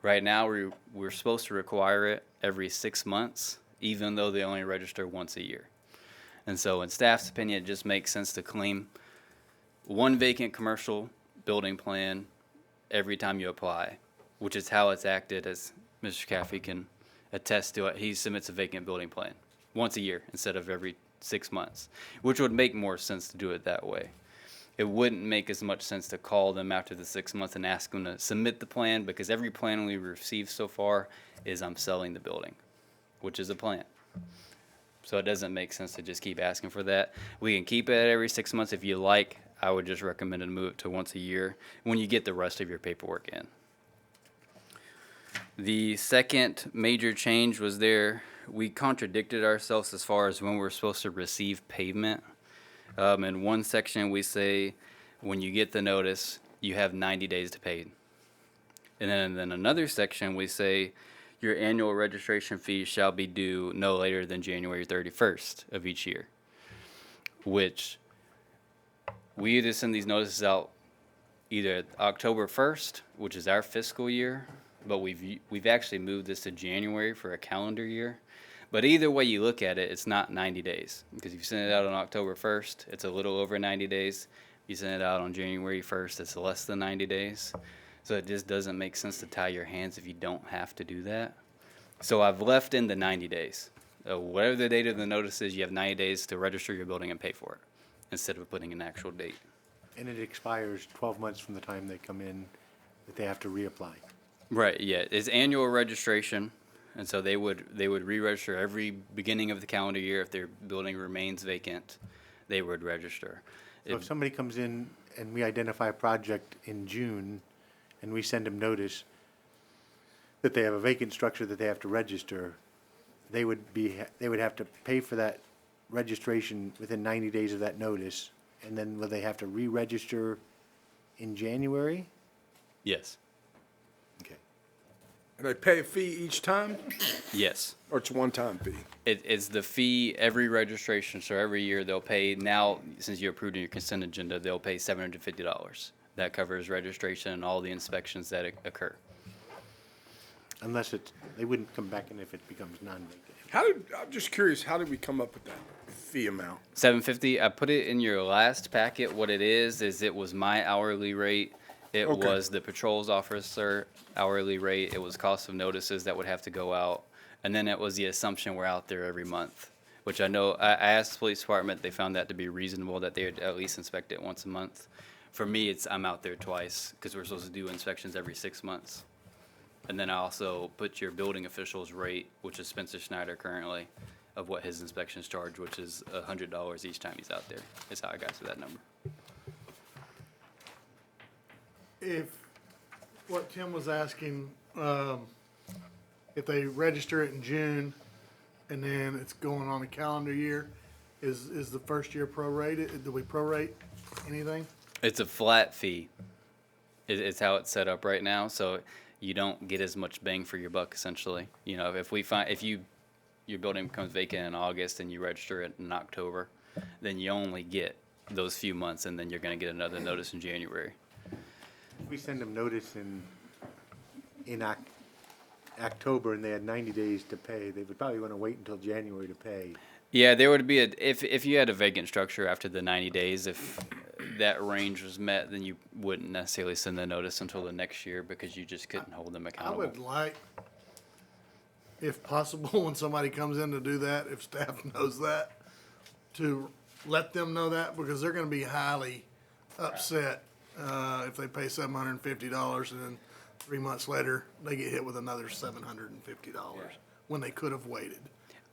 Right now, we're supposed to require it every 6 months, even though they only register once a year. And so in staff's opinion, it just makes sense to claim one vacant commercial building plan every time you apply, which is how it's acted, as Mr. Caffey can attest to it. He submits a vacant building plan once a year instead of every 6 months, which would make more sense to do it that way. It wouldn't make as much sense to call them after the 6 months and ask them to submit the plan, because every plan we've received so far is I'm selling the building, which is a plan. So it doesn't make sense to just keep asking for that. We can keep it every 6 months if you like. I would just recommend to move it to once a year when you get the rest of your paperwork in. The second major change was we contradicted ourselves as far as when we're supposed to receive pavement. In one section, we say when you get the notice, you have 90 days to pay. And then another section, we say your annual registration fee shall be due no later than January 31st of each year, which we either send these notices out either October 1st, which is our fiscal year, but we've actually moved this to January for a calendar year. But either way you look at it, it's not 90 days. Because if you send it out on October 1st, it's a little over 90 days. If you send it out on January 1st, it's less than 90 days. So it just doesn't make sense to tie your hands if you don't have to do that. So I've left in the 90 days. Whatever the date of the notice is, you have 90 days to register your building and pay for it, instead of putting an actual date. And it expires 12 months from the time they come in, that they have to reapply. Right, yeah. It's annual registration, and so they would re-register every beginning of the calendar year. If their building remains vacant, they would register. So if somebody comes in and we identify a project in June, and we send them notice that they have a vacant structure that they have to register, they would have to pay for that registration within 90 days of that notice, and then will they have to re-register in January? Yes. Okay. And they pay a fee each time, Yes. or it's a one-time fee? It's the fee every registration, so every year they'll pay, now, since you approved in your consent agenda, they'll pay $750. That covers registration and all the inspections that occur. Unless they wouldn't come back in if it becomes non-vacant. I'm just curious, how did we come up with that fee amount? $750. I put it in your last packet. What it is it was my hourly rate. It Okay. was the patrols officer hourly rate. It was cost of notices that would have to go out. And then it was the assumption we're out there every month, which I know, I asked the police department, they found that to be reasonable, that they would at least inspect it once a month. For me, I'm out there twice, because we're supposed to do inspections every 6 months. And then I also put your building official's rate, which is Spencer Schneider currently, of what his inspections charge, which is $100 each time he's out there. Is how I got to that number. If, what Tim was asking, if they register it in June and then it's going on a calendar year, is the first year prorated? Do we prorate anything? It's a flat fee. It's how it's set up right now, so you don't get as much bang for your buck, essentially. You know, if your building becomes vacant in August and you register it in October, then you only get those few months, and then you're gonna get another notice in January. If we send them notice in October and they had 90 days to pay, they would probably want to wait until January to pay. Yeah, there would be if you had a vacant structure after the 90 days, if that range was met, then you wouldn't necessarily send the notice until the next year, because you just couldn't hold them I accountable. would like, if possible, when somebody comes in to do that, if staff knows that, to let them know that, because they're gonna be highly upset, if they pay $750 and then 3 months later, they get hit with another $750 when they could have waited.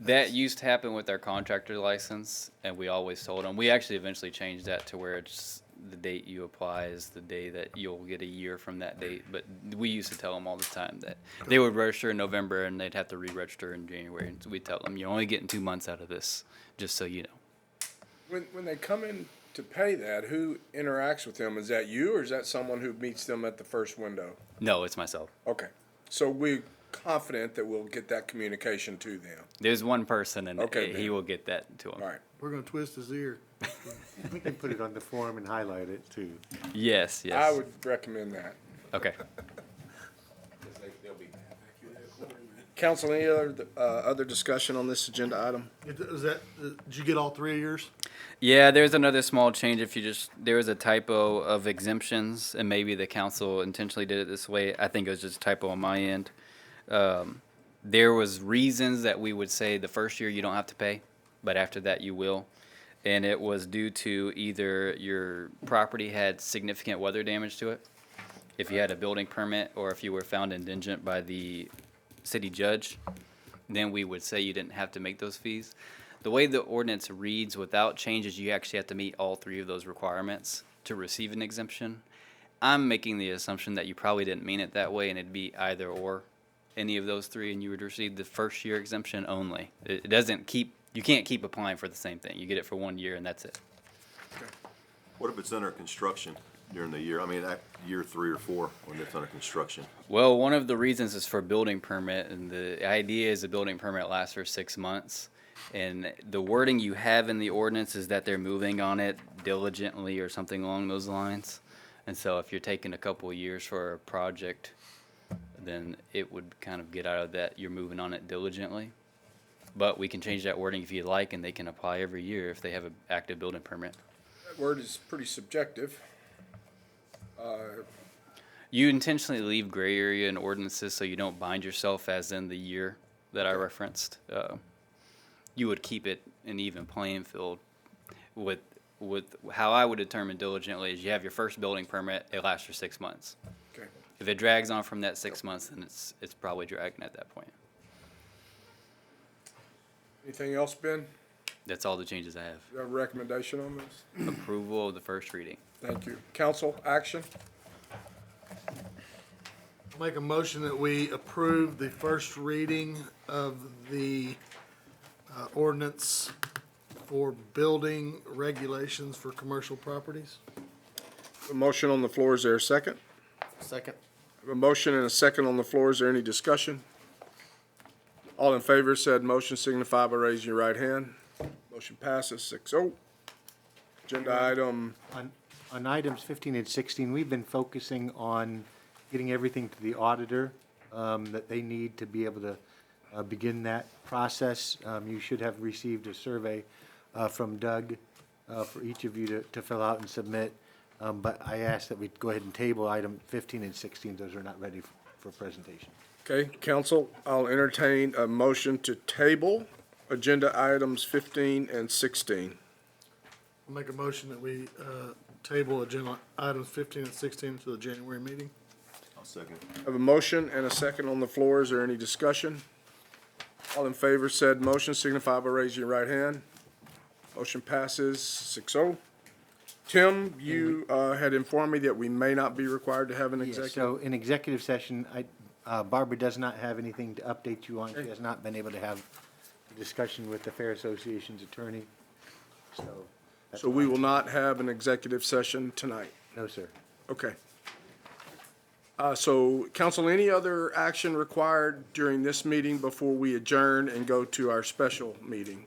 That used to happen with our contractor license, and we always told them. We actually eventually changed that to where it's the date you apply is the day that you'll get a year from that date. But we used to tell them all the time that they would register in November and they'd have to re-register in January. And so we tell them, you're only getting 2 months out of this, just so you know. When they come in to pay that, who interacts with them? Is that you, or is that someone who meets them at the first window? No, it's myself. Okay, so we're confident that we'll get that communication to them. There's one person, and Okay, he then. will get that to him. All right. We're gonna twist his ear. We can put it on the form and highlight it too. Yes, yes. I would recommend that. Okay. Council, any other discussion on this agenda item? Did you get all 3 of yours? Yeah, there's another small change. There was a typo of exemptions, and maybe the council intentionally did it this way. I think it was just a typo on my end. There was reasons that we would say the first year you don't have to pay, but after that you will. And it was due to either your property had significant weather damage to it, if you had a building permit, or if you were found indigent by the city judge, then we would say you didn't have to make those fees. The way the ordinance reads, without changes, you actually have to meet all 3 of those requirements to receive an exemption. I'm making the assumption that you probably didn't mean it that way, and it'd be either or, any of those 3, and you would receive the first year exemption only. It doesn't keep, you can't keep applying for the same thing. You get it for 1 year and that's it. What if it's under construction during the year? I mean, at year 3 or 4 when it's under construction. Well, one of the reasons is for building permit, and the idea is a building permit lasts for 6 months. And the wording you have in the ordinance is that they're moving on it diligently or something along those lines. And so if you're taking a couple of years for a project, then it would kind of get out of that, you're moving on it diligently. But we can change that wording if you like, and they can apply every year if they have an active building permit. That word is pretty subjective. You intentionally leave gray area in ordinances so you don't bind yourself as in the year that I referenced. You would keep it an even playing field with how I would determine diligently is you have your first building permit, it lasts for 6 months. Okay. If it drags on from that 6 months, then it's probably dragging at that point. Anything else, Ben? That's all the changes I have. You have a recommendation on this? Approval of the first reading. Thank you. Council, action? Make a motion that we approve the first reading of the ordinance for building regulations for commercial properties. A motion on the floor, is there a second? Second. A motion and a second on the floor, is there any discussion? All in favor said motion signify by raising your right hand. Motion passes 6-0. Agenda item, On items 15 and 16, we've been focusing on getting everything to the auditor that they need to be able to begin that process. You should have received a survey from Doug for each of you to fill out and submit. But I asked that we go ahead and table item 15 and 16. Those are not ready for presentation. okay, council, I'll entertain a motion to table agenda items 15 and 16. I'll make a motion that we table agenda items 15 and 16 to the January meeting. I'll second. I have a motion and a second on the floor. Is there any discussion? All in favor said motion signify by raising your right hand. Motion passes 6-0. Tim, you had informed me that we may not be required to have an Yes, executive. so in executive session, Barbara does not have anything to update you on. She has not been able to have a discussion with the Fair Association's attorney. So, that's So we will not have an executive session tonight. no, sir. Okay. So, council, any other action required during this meeting before we adjourn and go to our special meeting?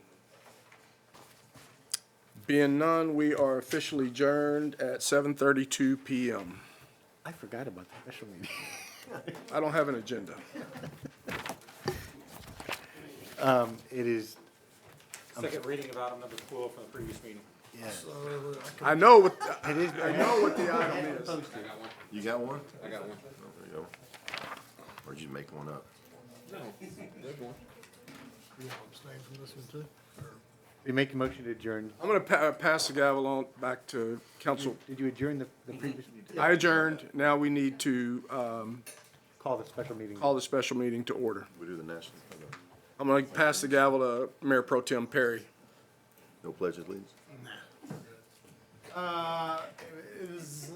Being none, we are officially adjourned at 7:32 PM. I forgot about the special meeting. I don't have an agenda. It is, Second reading of item number 12 from the previous meeting. yes. I know what, I know what the item is. You got one? I got one. Oh, there you go. Or did you make one up? You want to abstain from this one too? We make a motion to adjourn. I'm gonna pass the gavel on back to council. Did you adjourn the previous meeting? I adjourned. Now we need to, Call the special meeting. call the special meeting to order. We do the national, I'm gonna pass the gavel to Mayor Pro Tem Perry. no pledge of allegiance? It is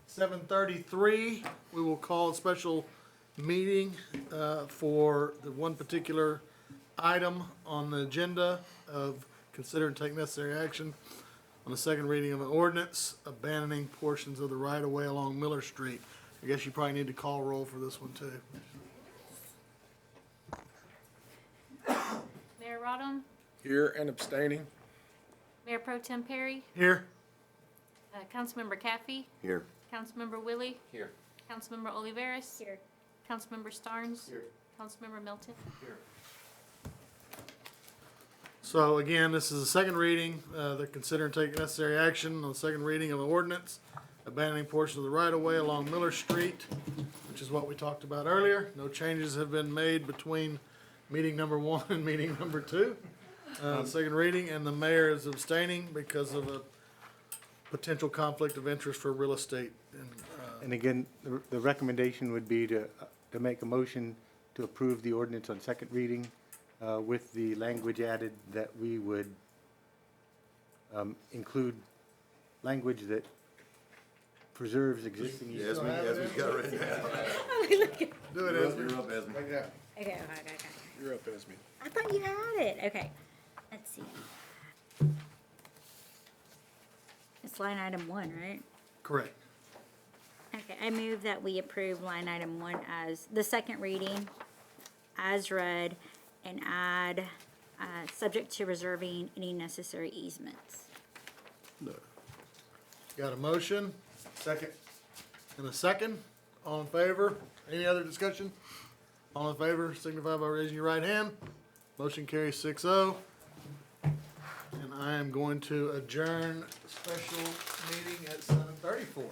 7:33. We will call a special meeting for the one particular item on the agenda of consider and take necessary action on the second reading of an ordinance abandoning portions of the right-of-way along Miller Street. I guess you probably need to call roll for this one too. Mayor Rodham, Here and abstaining. Mayor Pro Tem Perry, Here? Councilmember Caffey, Here. Councilmember Willie, Here. Councilmember Oliveris. Here. Councilmember Starnes. Here. Councilmember Melton. So again, this is a second reading, the consider and take necessary action on the second reading of an ordinance abandoning portion of the right-of-way along Miller Street, which is what we talked about earlier. No changes have been made between meeting number 1 and meeting number 2. Second reading, and the mayor is abstaining because of a potential conflict of interest for real estate. And again, the recommendation would be to make a motion to approve the ordinance on second reading with the language added that we would include language that preserves existing. As we got ready. Do it, Esme. You're up, Esme. Okay. You're up, Esme. I thought you had it. Okay, let's see. It's line item 1, right? Correct. Okay, I move that we approve line item 1 as the second reading, as read, and add, subject to reserving any necessary easements. No. Got a motion? Second. And a second? All in favor? Any other discussion? All in favor, signify by raising your right hand. Motion carries 6-0. And I am going to adjourn the special meeting at 7:34.